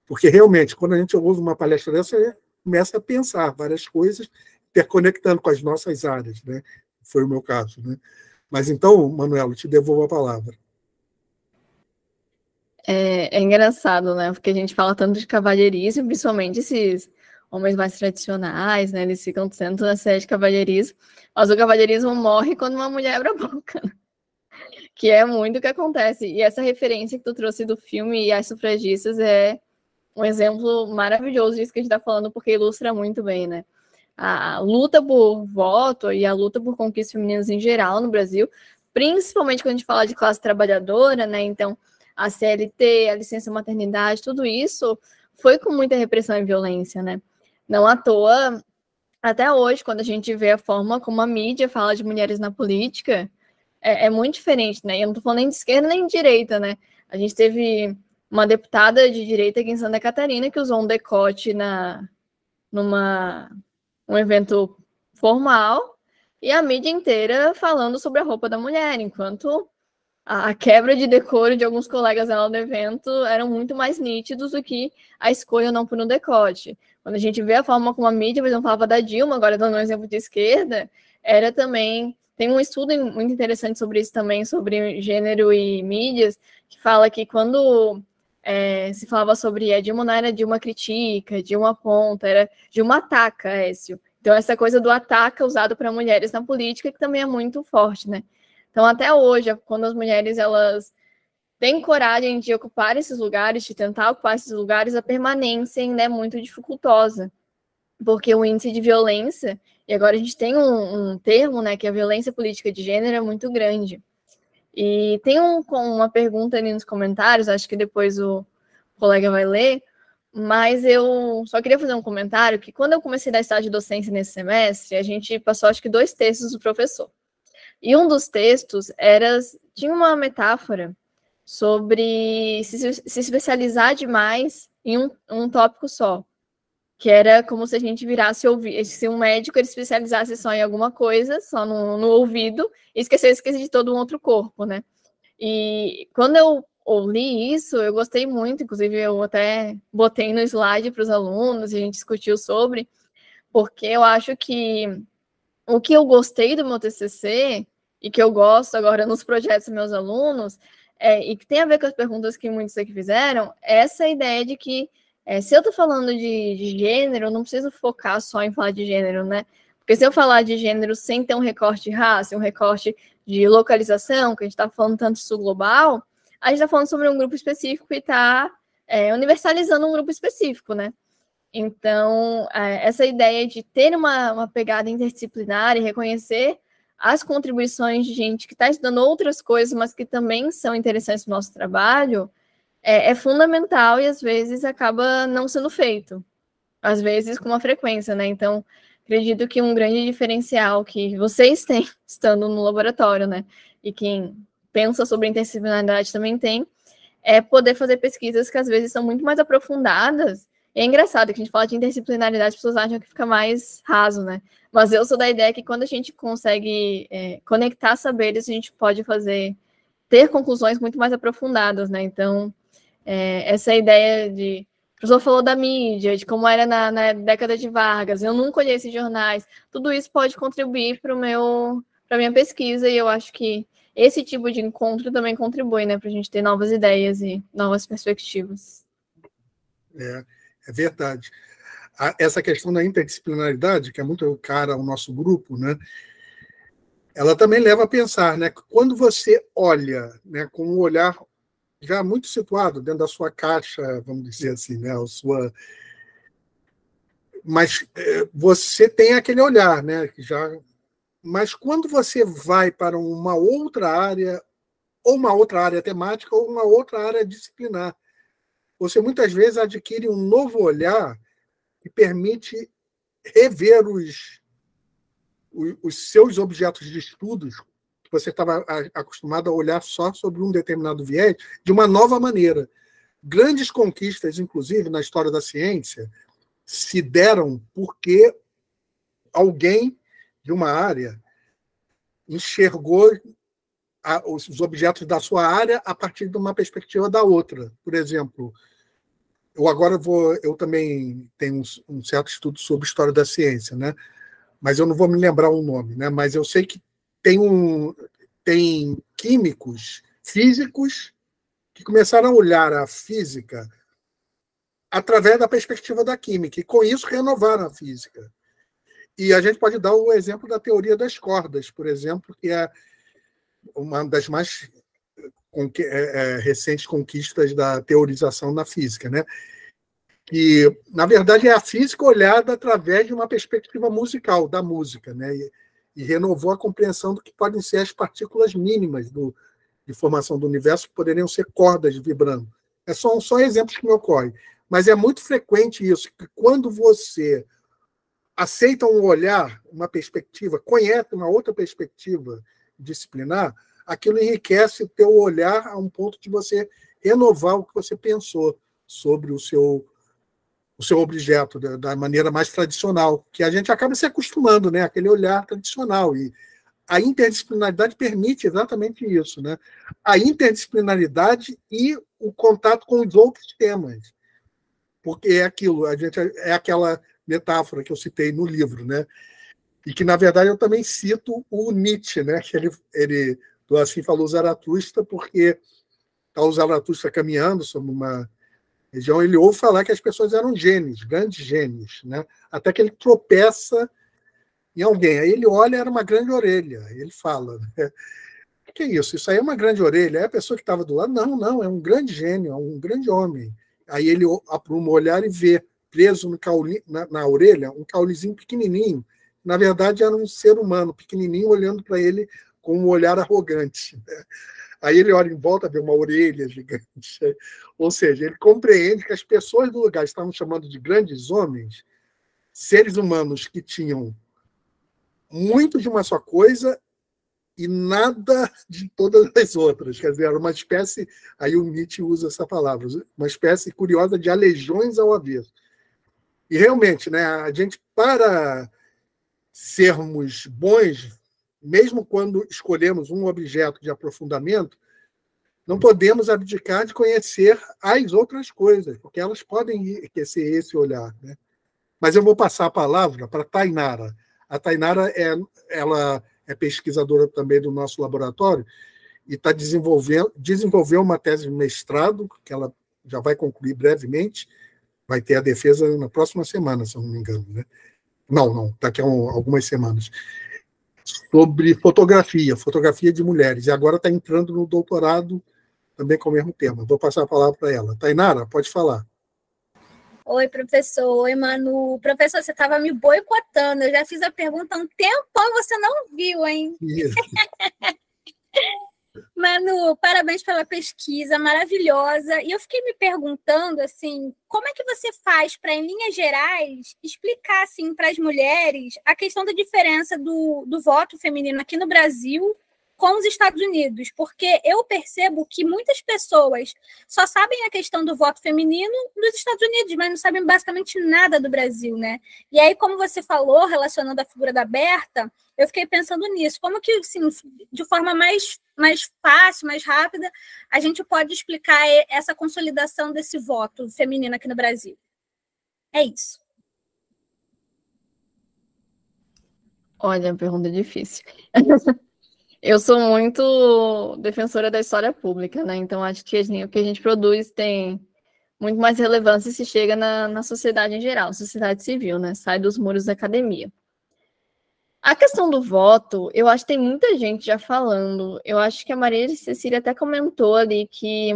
Porque, realmente, quando a gente ouve uma palestra dessa, começa a pensar várias coisas, interconectando com as nossas áreas, né? Foi o meu caso, né? Mas então, Manuela, eu te devolvo a palavra. É engraçado, né? Porque a gente fala tanto de cavalheirismo, principalmente esses homens mais tradicionais, né? Eles ficam sendo na série de cavalheirismo, mas o cavalheirismo morre quando uma mulher abre a boca, né? Que é muito o que acontece. E essa referência que tu trouxe do filme e as sufragistas é um exemplo maravilhoso disso que a gente está falando, porque ilustra muito bem, né? A luta por voto e a luta por conquistas femininas em geral no Brasil, principalmente quando a gente fala de classe trabalhadora, né? Então, a CLT, a licença maternidade, tudo isso foi com muita repressão e violência, né? Não à toa, até hoje, quando a gente vê a forma como a mídia fala de mulheres na política, é muito diferente, né? Eu não estou falando nem de esquerda nem de direita, né? A gente teve uma deputada de direita aqui em Santa Catarina que usou um decote um evento formal, e a mídia inteira falando sobre a roupa da mulher, enquanto a quebra de decoro de alguns colegas dela do evento eram muito mais nítidos do que a escolha ou não por um decote. Quando a gente vê a forma como a mídia, por exemplo, falava da Dilma, agora dando um exemplo de esquerda, era também... Tem um estudo muito interessante sobre isso também, sobre gênero e mídias, que fala que quando se falava sobre a Dilma, não era Dilma critica, Dilma aponta, era Dilma ataca, Écio. Então, essa coisa do ataca usado para mulheres na política, que também é muito forte, né? Então, até hoje, quando as mulheres elas têm coragem de ocupar esses lugares, de tentar ocupar esses lugares, a permanência ainda é muito dificultosa, porque o índice de violência, e agora a gente tem um termo, né, que é a violência política de gênero, é muito grande. E tem uma pergunta ali nos comentários, acho que depois o colega vai ler, mas eu só queria fazer um comentário, que quando eu comecei a dar estágio de docência nesse semestre, a gente passou, acho que, 2 textos do professor. E um dos textos tinha uma metáfora sobre se especializar demais em um tópico só, que era como se a gente se um médico ele especializasse só em alguma coisa, só no ouvido, e esquecesse de todo um outro corpo, né? E quando eu li isso, eu gostei muito, inclusive eu até botei no slide para os alunos, e a gente discutiu sobre, porque eu acho que o que eu gostei do meu TCC, e que eu gosto agora nos projetos dos meus alunos, e que tem a ver com as perguntas que muitos aqui fizeram, é essa ideia de que, se eu estou falando de gênero, eu não preciso focar só em falar de gênero, né? Porque se eu falar de gênero sem ter um recorte de raça, um recorte de localização, que a gente está falando tanto sul global, a gente está falando sobre um grupo específico e está universalizando um grupo específico, né? Então, essa ideia de ter uma pegada interdisciplinar e reconhecer as contribuições de gente que está estudando outras coisas, mas que também são interessantes no nosso trabalho, é fundamental e, às vezes, acaba não sendo feito. Às vezes, com uma frequência, né? Então, acredito que um grande diferencial que vocês têm estando no laboratório, né? E quem pensa sobre interdisciplinaridade também tem, é poder fazer pesquisas que, às vezes, são muito mais aprofundadas. E é engraçado que a gente fala de interdisciplinaridade, as pessoas acham que fica mais raso, né? Mas eu sou da ideia que quando a gente consegue conectar saberes, a gente pode ter conclusões muito mais aprofundadas, né? Então, essa ideia de... O professor falou da mídia, de como era na década de Vargas, eu não conheço jornais, tudo isso pode contribuir para a minha pesquisa, e eu acho que esse tipo de encontro também contribui, né, para a gente ter novas ideias e novas perspectivas. É verdade. Essa questão da interdisciplinaridade, que é muito cara ao nosso grupo, né, ela também leva a pensar, né, quando você olha, né, com um olhar já muito situado dentro da sua caixa, vamos dizer assim, né, mas você tem aquele olhar, né, mas quando você vai para uma outra área, ou uma outra área temática, ou uma outra área disciplinar, você muitas vezes adquire um novo olhar que permite rever os seus objetos de estudos, que você estava acostumado a olhar só sobre um determinado viés, de uma nova maneira. Grandes conquistas, inclusive, na história da ciência, se deram porque alguém de uma área enxergou os objetos da sua área a partir de uma perspectiva da outra. Por exemplo, eu também tenho um certo estudo sobre história da ciência, né? Mas eu não vou me lembrar o nome, né? Mas eu sei que tem químicos, físicos, que começaram a olhar a física através da perspectiva da química, e com isso renovaram a física. E a gente pode dar o exemplo da teoria das cordas, por exemplo, que é uma das mais recentes conquistas da teorização na física, né? Que, na verdade, é a física olhada através de uma perspectiva musical, da música, né? E renovou a compreensão do que podem ser as partículas mínimas de formação do universo, que poderiam ser cordas vibrando. São só exemplos que me ocorrem. Mas é muito frequente isso, que quando você aceita um olhar, uma perspectiva, conhece uma outra perspectiva disciplinar, aquilo enriquece o teu olhar a um ponto de você renovar o que você pensou sobre o seu o seu objeto da maneira mais tradicional, que a gente acaba se acostumando, né? Aquele olhar tradicional. E a interdisciplinaridade permite exatamente isso, né? A interdisciplinaridade e o contato com os outros temas. Porque é aquilo, é aquela metáfora que eu citei no livro, né? E que, na verdade, eu também cito o Nietzsche, né? Que ele do Assim Falou Zaratustra, porque está o Zaratustra caminhando sobre uma região, ele ouve falar que as pessoas eram gênios, grandes gênios, né? Até que ele tropeça em alguém. Aí ele olha, era uma grande orelha. Ele fala, né? O que é isso? Isso aí é uma grande orelha? É a pessoa que estava do lado? Não, não, é um grande gênio, é um grande homem. Aí ele apruma o olhar e vê, preso no caule, na orelha, um caulezinho pequenininho. Na verdade, era um ser humano pequenininho olhando para ele com um olhar arrogante, né? Aí ele olha em volta, vê uma orelha gigante. Ou seja, ele compreende que as pessoas do lugar estavam chamando de grandes homens, seres humanos que tinham muito de uma só coisa e nada de todas as outras. Quer dizer, era uma espécie, aí o Nietzsche usa essa palavra, uma espécie curiosa de aleijões ao avesso. E realmente, né, a gente, para sermos bons, mesmo quando escolhemos um objeto de aprofundamento, não podemos abdicar de conhecer as outras coisas, porque elas podem enriquecer esse olhar, né? Mas eu vou passar a palavra para a Tainara. A Tainara ela é pesquisadora também do nosso laboratório e está desenvolveu uma tese de mestrado, que ela já vai concluir brevemente, vai ter a defesa na próxima semana, se eu não me engano, né? Não, daqui a algumas semanas, sobre fotografia de mulheres, e agora está entrando no doutorado também com o mesmo tema. Vou passar a palavra para ela. Tainara, pode falar. Oi, professor. Oi, Manu. Professor, você estava me boicotando. Eu já fiz a pergunta há um tempão e você não viu, hein? Isso. Manu, parabéns pela pesquisa maravilhosa. E eu fiquei me perguntando, assim, como é que você faz para, em linhas gerais, explicar, assim, para as mulheres a questão da diferença do voto feminino aqui no Brasil com os Estados Unidos? Porque eu percebo que muitas pessoas só sabem a questão do voto feminino nos Estados Unidos, mas não sabem basicamente nada do Brasil, né? E aí, como você falou, relacionando a figura da Berta, eu fiquei pensando nisso. Como que, assim, de forma mais fácil, mais rápida, a gente pode explicar essa consolidação desse voto feminino aqui no Brasil? É isso. Olha, pergunta difícil. Eu sou muito defensora da história pública, né? Então, acho que o que a gente produz tem muito mais relevância se chega na sociedade em geral, sociedade civil, né? Sai dos muros da academia. A questão do voto, eu acho que tem muita gente já falando. Eu acho que a Maria Cecília até comentou ali que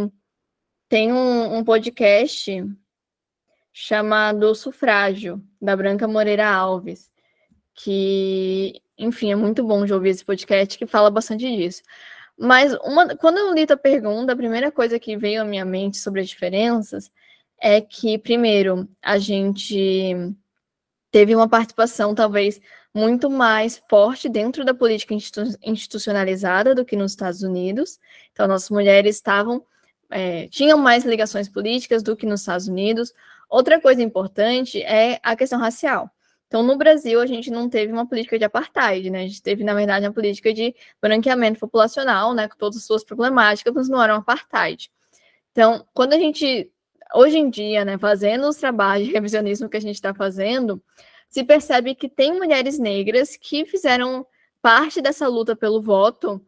tem um podcast chamado Sufrágio, da Branca Moreira Alves, que, enfim, é muito bom de ouvir esse podcast, que fala bastante disso. Mas quando eu li a pergunta, a primeira coisa que veio à minha mente sobre as diferenças é que, primeiro, a gente teve uma participação, talvez, muito mais forte dentro da política institucionalizada do que nos Estados Unidos. Então, nossas mulheres tinham mais ligações políticas do que nos Estados Unidos. Outra coisa importante é a questão racial. Então, no Brasil, a gente não teve uma política de apartheid, né? A gente teve, na verdade, uma política de branqueamento populacional, né? Com todas as suas problemáticas, mas não era um apartheid. Então, quando a gente, hoje em dia, né, fazendo os trabalhos de revisionismo que a gente está fazendo, se percebe que tem mulheres negras que fizeram parte dessa luta pelo voto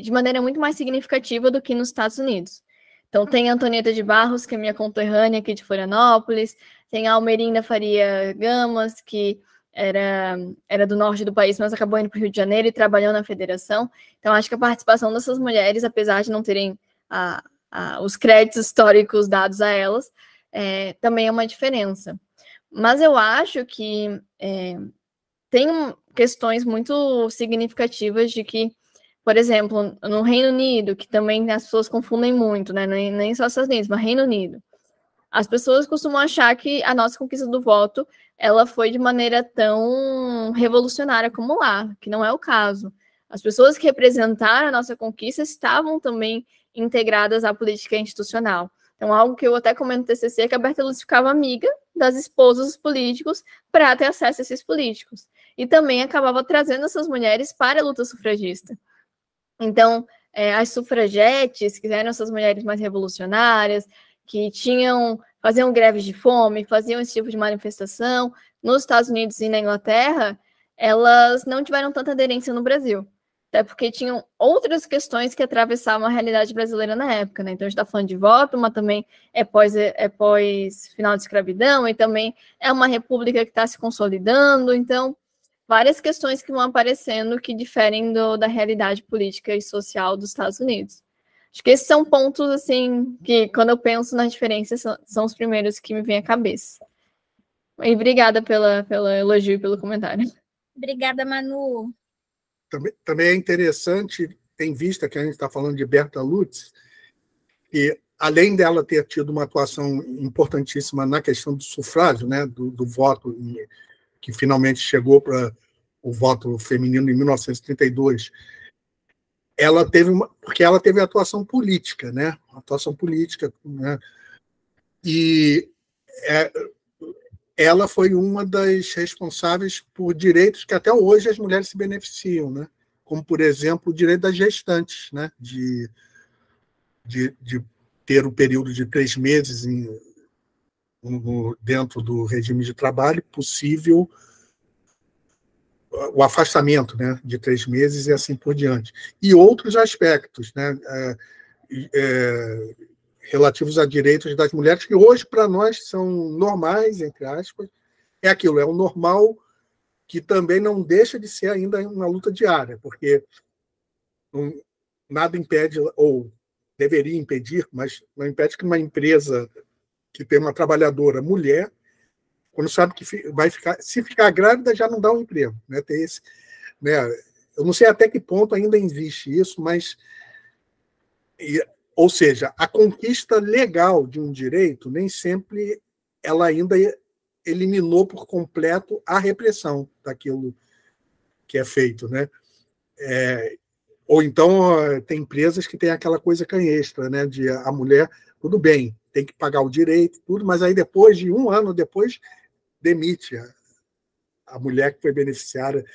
de maneira muito mais significativa do que nos Estados Unidos. Então, tem a Antonieta de Barros, que é minha conterrânea aqui de Florianópolis, tem a Almerinda Faria Gamas, que era do norte do país, mas acabou indo para o Rio de Janeiro e trabalhou na federação. Então, acho que a participação dessas mulheres, apesar de não terem os créditos históricos dados a elas, também é uma diferença. Mas eu acho que tem questões muito significativas de que, por exemplo, no Reino Unido, que também as pessoas confundem muito, né? Nem só Estados Unidos, mas Reino Unido. As pessoas costumam achar que a nossa conquista do voto, ela foi de maneira tão revolucionária como lá, que não é o caso. As pessoas que representaram a nossa conquista estavam também integradas à política institucional. Então, algo que eu até comento no TCC é que a Berta Lutz ficava amiga das esposas dos políticos para ter acesso a esses políticos. E também acabava trazendo essas mulheres para a luta sufragista. Então, as sufragetes, que eram essas mulheres mais revolucionárias, que faziam greves de fome, faziam esse tipo de manifestação, nos Estados Unidos e na Inglaterra, elas não tiveram tanta aderência no Brasil. Até porque tinham outras questões que atravessavam a realidade brasileira na época, né? Então, a gente está falando de voto, mas também é pós final de escravidão, e também é uma república que está se consolidando. Então, várias questões que vão aparecendo que diferem da realidade política e social dos Estados Unidos. Acho que esses são pontos, assim, que quando eu penso nas diferenças, são os primeiros que me vêm à cabeça. E obrigada pelo elogio e pelo comentário. Obrigada, Manu. Também é interessante, em vista que a gente está falando de Berta Lutz, que além dela ter tido uma atuação importantíssima na questão do sufrágio, né, do voto, que finalmente chegou para o voto feminino em 1932, porque ela teve atuação política, né, e ela foi uma das responsáveis por direitos que até hoje as mulheres se beneficiam, né? Como, por exemplo, o direito das gestantes, né? de ter um período de 3 meses dentro do regime de trabalho, possível o afastamento, né? De 3 meses e assim por diante. E outros aspectos, né? Relativos a direitos das mulheres, que hoje, para nós, são normais, entre aspas. É aquilo, é um normal que também não deixa de ser ainda uma luta diária, porque nada impede, ou deveria impedir, mas não impede que uma empresa que tem uma trabalhadora mulher, quando sabe que se ficar grávida, já não dá um emprego. Né? Tem esse, né? Eu não sei até que ponto ainda existe isso, mas... Ou seja, a conquista legal de um direito nem sempre ela ainda eliminou por completo a repressão daquilo que é feito, né? Ou então tem empresas que têm aquela coisa canhestra, né? De a mulher, tudo bem, tem que pagar o direito, tudo, mas aí depois de 1 ano depois demite a mulher que foi beneficiária,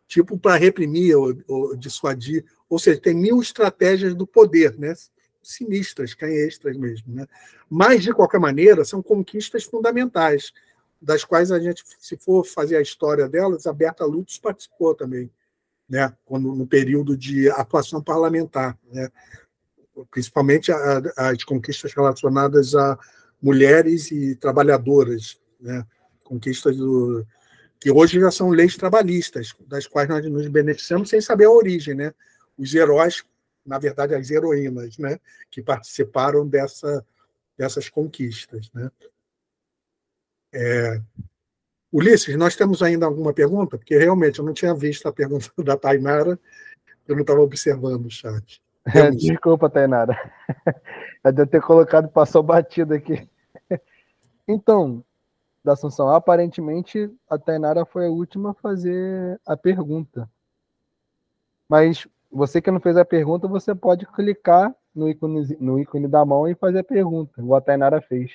tipo para reprimir ou dissuadir. Ou seja, tem 1000 estratégias do poder, né? Sinistras, canhestras mesmo, né? Mas, de qualquer maneira, são conquistas fundamentais, das quais a gente, se for fazer a história delas, a Berta Lutz participou também, né? No período de atuação parlamentar, né? Principalmente as conquistas relacionadas a mulheres e trabalhadoras, né? Conquistas que hoje já são leis trabalhistas, das quais nós nos beneficiamos sem saber a origem, né? Os heróis, na verdade, as heroínas, né, que participaram dessas conquistas. Né? Ulisses, nós temos ainda alguma pergunta? Porque realmente eu não tinha visto a pergunta da Tainara, eu não estava observando o chat. Desculpa, Tainara. Eu devo ter colocado, passou batido aqui. Então, da Assunção, aparentemente a Tainara foi a última a fazer a pergunta. Mas você que não fez a pergunta, você pode clicar no ícone da mão e fazer a pergunta, igual a Tainara fez.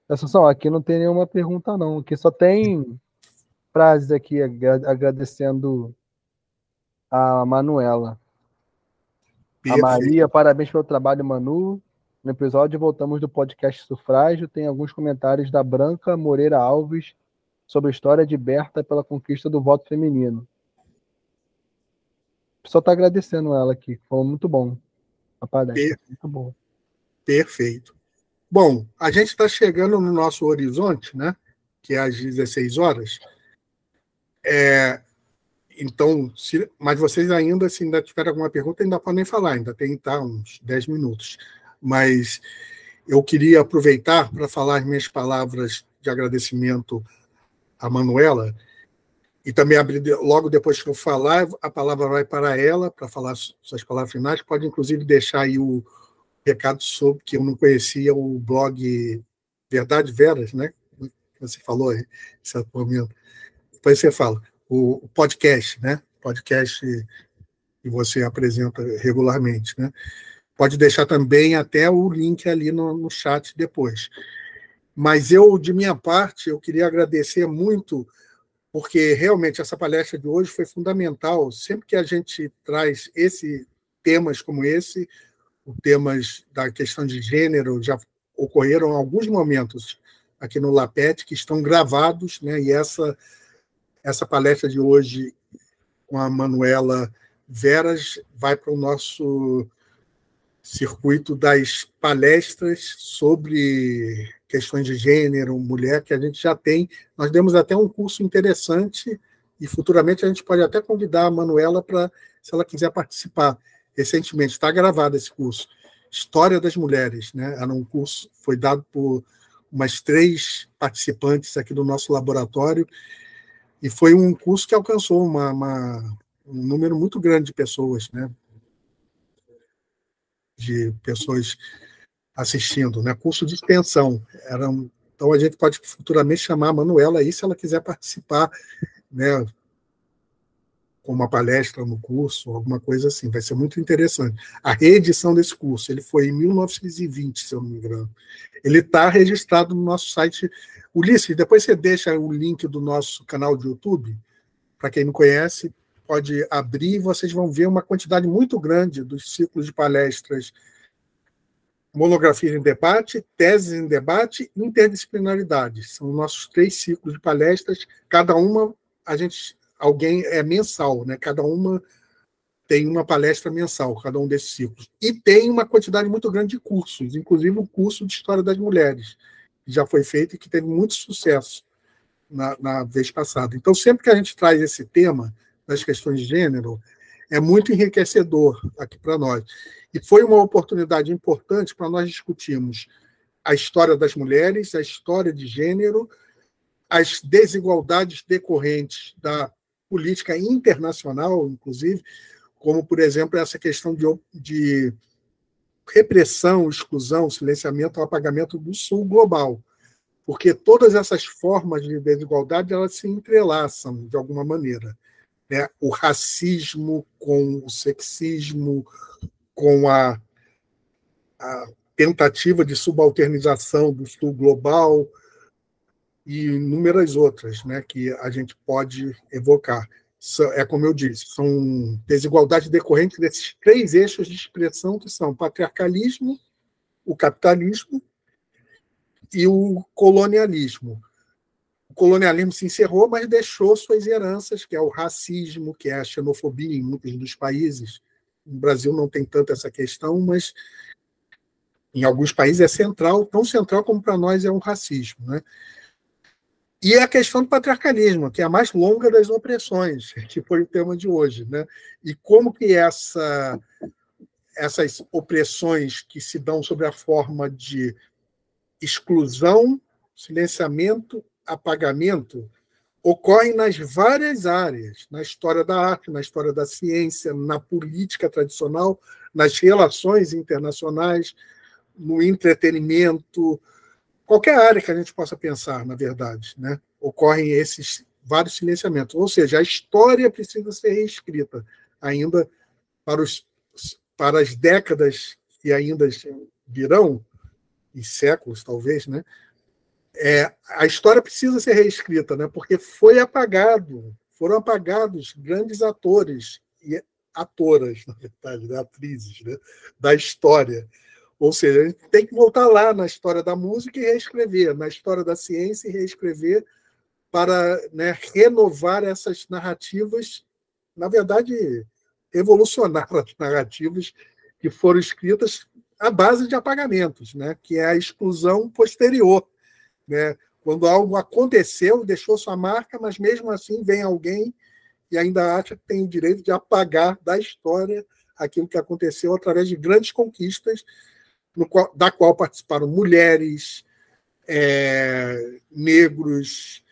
Assunção, aqui não tem nenhuma pergunta, não. Aqui só tem frases aqui agradecendo a Manuela. A Maria, parabéns pelo trabalho, Manu. No episódio voltamos do podcast Sufrágio. Tem alguns comentários da Branca Moreira Alves sobre a história de Berta pela conquista do voto feminino. Só está agradecendo ela aqui. Foi muito bom. A palestra. Muito bom. Perfeito. Bom, a gente está chegando no nosso horizonte, né? Que é às 16 horas. Então, mas vocês ainda, se ainda tiverem alguma pergunta, ainda podem falar, ainda tem uns 10 minutos. Mas eu queria aproveitar para falar as minhas palavras de agradecimento à Manuela, e também logo depois que eu falar, a palavra vai para ela, para falar suas palavras finais. Pode, inclusive, deixar aí o recado sobre que eu não conhecia o blog Verdade Veras, né? Você falou aí, esse momento. Depois você fala. O podcast, né? Podcast que você apresenta regularmente, né? pode deixar também até o link ali no chat depois. Mas eu, de minha parte, eu queria agradecer muito, porque realmente essa palestra de hoje foi fundamental. Sempre que a gente traz temas como esse, os temas da questão de gênero, já ocorreram alguns momentos aqui no LAPET que estão gravados, né? E essa palestra de hoje com a Manuela Veras vai para o nosso circuito das palestras sobre questões de gênero, mulher, que a gente já tem. Nós demos até um curso interessante e futuramente a gente pode até convidar a Manuela para, se ela quiser participar. Recentemente está gravado esse curso, História das Mulheres, né? Era um curso, foi dado por umas 3 participantes aqui do nosso laboratório, e foi um curso que alcançou um número muito grande de pessoas, né? De pessoas assistindo, né? Curso de extensão. Então a gente pode futuramente chamar a Manuela aí, se ela quiser participar, né? Com uma palestra no curso, alguma coisa assim, vai ser muito interessante. A reedição desse curso, ele foi em 1920, se eu não me engano. Ele está registrado no nosso site. Ulisses, depois você deixa o link do nosso canal de YouTube, para quem não conhece, pode abrir e vocês vão ver uma quantidade muito grande dos ciclos de palestras, monografias em debate, teses em debate e interdisciplinaridade. São nossos 3 ciclos de palestras, cada uma alguém é mensal, né? Cada uma tem uma palestra mensal, cada um desses ciclos. E tem uma quantidade muito grande de cursos, inclusive o curso de História das Mulheres, que já foi feito e que teve muito sucesso na vez passada. Então, sempre que a gente traz esse tema das questões de gênero, é muito enriquecedor aqui para nós. E foi uma oportunidade importante para nós discutirmos a história das mulheres, a história de gênero, as desigualdades decorrentes da política internacional, inclusive, como, por exemplo, essa questão de repressão, exclusão, silenciamento ou apagamento do Sul global, porque todas essas formas de desigualdade elas se entrelaçam de alguma maneira, né? O racismo com o sexismo, com a tentativa de subalternização do Sul global e inúmeras outras, né, que a gente pode evocar. É como eu disse, são desigualdades decorrentes desses 3 eixos de expressão que são o patriarcalismo, o capitalismo e o colonialismo. O colonialismo se encerrou, mas deixou suas heranças, que é o racismo, que é a xenofobia em muitos dos países. No Brasil não tem tanto essa questão, mas em alguns países é central, tão central como para nós é o racismo, né? E a questão do patriarcalismo, que é a mais longa das opressões, que foi o tema de hoje, né? E como que essas opressões que se dão sob a forma de exclusão, silenciamento, apagamento, ocorrem nas várias áreas, na história da arte, na história da ciência, na política tradicional, nas relações internacionais, no entretenimento, qualquer área que a gente possa pensar, na verdade, né? Ocorrem esses vários silenciamentos. Ou seja, a história precisa ser reescrita ainda para as décadas que ainda virão, e séculos talvez, né? A história precisa ser reescrita, né? Porque foram apagados grandes atores e atoras, na verdade, né? Atrizes, né? Da história. Ou seja, a gente tem que voltar lá na história da música e reescrever, na história da ciência e reescrever para, né, renovar essas narrativas, na verdade, revolucionar as narrativas que foram escritas à base de apagamentos, né, que é a exclusão posterior, né? Quando algo aconteceu, deixou sua marca, mas mesmo assim vem alguém e ainda acha que tem o direito de apagar da história aquilo que aconteceu através de grandes conquistas, da qual participaram mulheres, negros,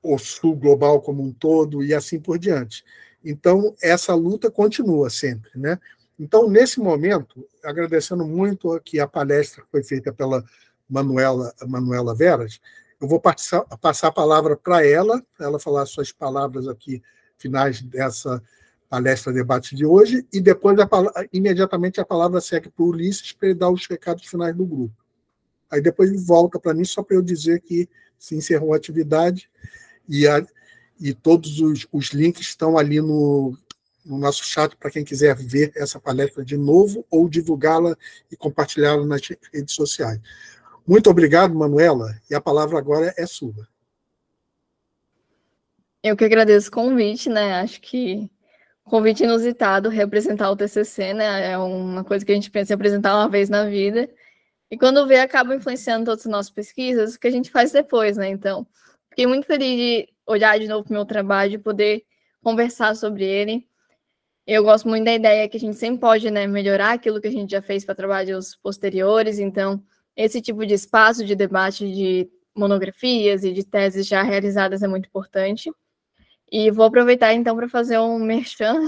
o Sul global como um todo, e assim por diante. Então, essa luta continua sempre, né? Então, nesse momento, agradecendo muito aqui a palestra que foi feita pela Manuela Veras, eu vou passar a palavra para ela falar suas palavras aqui finais palestra debate de hoje, e depois imediatamente a palavra segue para o Ulisses para ele dar os recados finais do grupo. Aí depois ele volta para mim só para eu dizer que se encerrou a atividade e todos os links estão ali no nosso chat para quem quiser ver essa palestra de novo ou divulgá-la e compartilhá-la nas redes sociais. Muito obrigado, Manuela, e a palavra agora é sua. Eu que agradeço o convite, né? Acho que convite inusitado, representar o TCC, né? É uma coisa que a gente pensa em apresentar uma vez na vida. E quando vê, acaba influenciando todas as nossas pesquisas, o que a gente faz depois, né? Então, fiquei muito feliz de olhar de novo para o meu trabalho, de poder conversar sobre ele. Eu gosto muito da ideia que a gente sempre pode, né, melhorar aquilo que a gente já fez para trabalhos posteriores. Então, esse tipo de espaço de debate de monografias e de teses já realizadas é muito importante. E vou aproveitar, então, para fazer um merchan.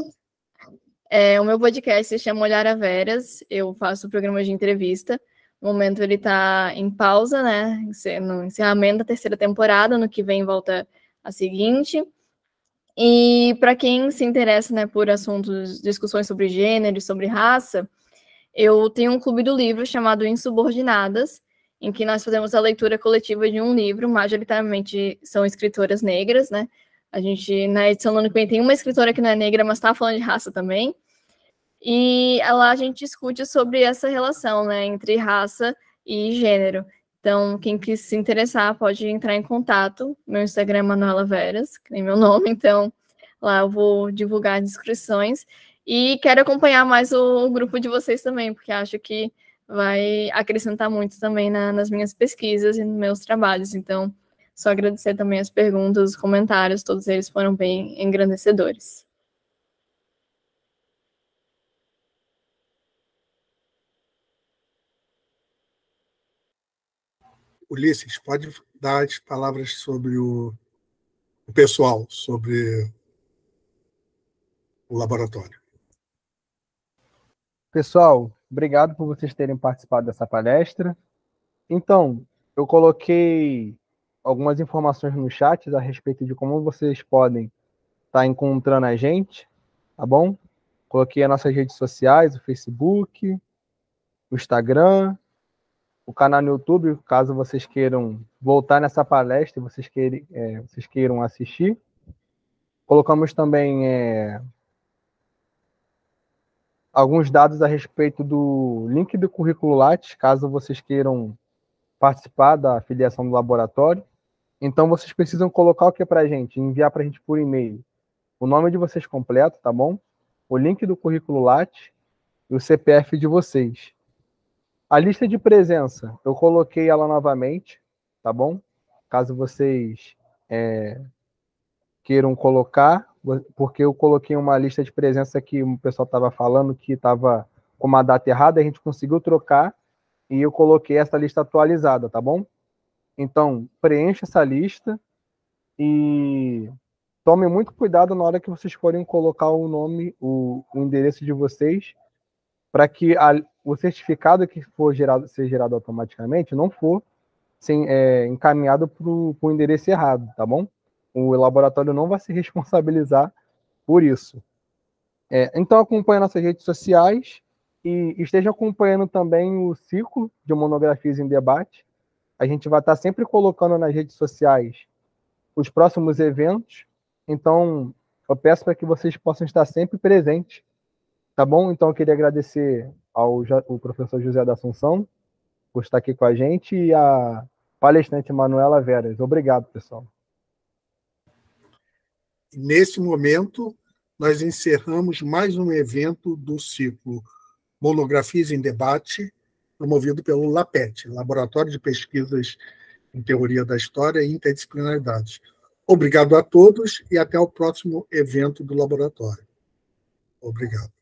O meu podcast se chama Olhar a Veras, eu faço programa de entrevista. No momento ele está em pausa, né, no encerramento da 3ª temporada, no que vem volta a seguinte. E para quem se interessa, né, por assuntos, discussões sobre gênero, sobre raça, eu tenho um clube do livro chamado Insubordinadas, em que nós fazemos a leitura coletiva de um livro, majoritariamente são escritoras negras, né? A gente, na edição do ano que vem, tem uma escritora que não é negra, mas está falando de raça também. E lá a gente discute sobre essa relação, né, entre raça e gênero. Então, quem quis se interessar pode entrar em contato. Meu Instagram é Manuela Veras, que nem meu nome, então lá eu vou divulgar as inscrições. E quero acompanhar mais o grupo de vocês também, porque acho que vai acrescentar muito também nas minhas pesquisas e nos meus trabalhos. Então, só agradecer também as perguntas, os comentários, todos eles foram bem engrandecedores. Ulisses, pode dar as palavras sobre o pessoal, sobre o laboratório. Pessoal, obrigado por vocês terem participado dessa palestra. Então, eu coloquei algumas informações no chat a respeito de como vocês podem estar encontrando a gente, tá bom? Coloquei as nossas redes sociais, o Facebook, o Instagram, o canal no YouTube, caso vocês queiram voltar nessa palestra e vocês queiram assistir. Colocamos também alguns dados a respeito do link do currículo Lattes, caso vocês queiram participar da filiação do laboratório. Então, vocês precisam colocar o que para a gente? Enviar para a gente por e-mail o nome de vocês completo, tá bom? O link do currículo Lattes e o CPF de vocês. A lista de presença, eu coloquei ela novamente, tá bom? Caso vocês queiram colocar, porque eu coloquei uma lista de presença que o pessoal estava falando que estava com uma data errada, a gente conseguiu trocar e eu coloquei essa lista atualizada, tá bom? Então, preencha essa lista e tome muito cuidado na hora que vocês forem colocar o nome, o endereço de vocês, para que o certificado que for ser gerado automaticamente não for encaminhado para o endereço errado, tá bom? O laboratório não vai se responsabilizar por isso. Então, acompanhe nossas redes sociais e esteja acompanhando também o ciclo de monografias em debate. A gente vai estar sempre colocando nas redes sociais os próximos eventos. Então, eu peço para que vocês possam estar sempre presentes, tá bom? Então, eu queria agradecer ao professor José da Assunção por estar aqui com a gente e a palestrante Manuela Veras. Obrigado, pessoal. Nesse momento, nós encerramos mais um evento do ciclo Monografias em Debate, promovido pelo LAPET, Laboratório de Pesquisas em Teoria da História e Interdisciplinaridade. Obrigado a todos e até o próximo evento do laboratório. Obrigado.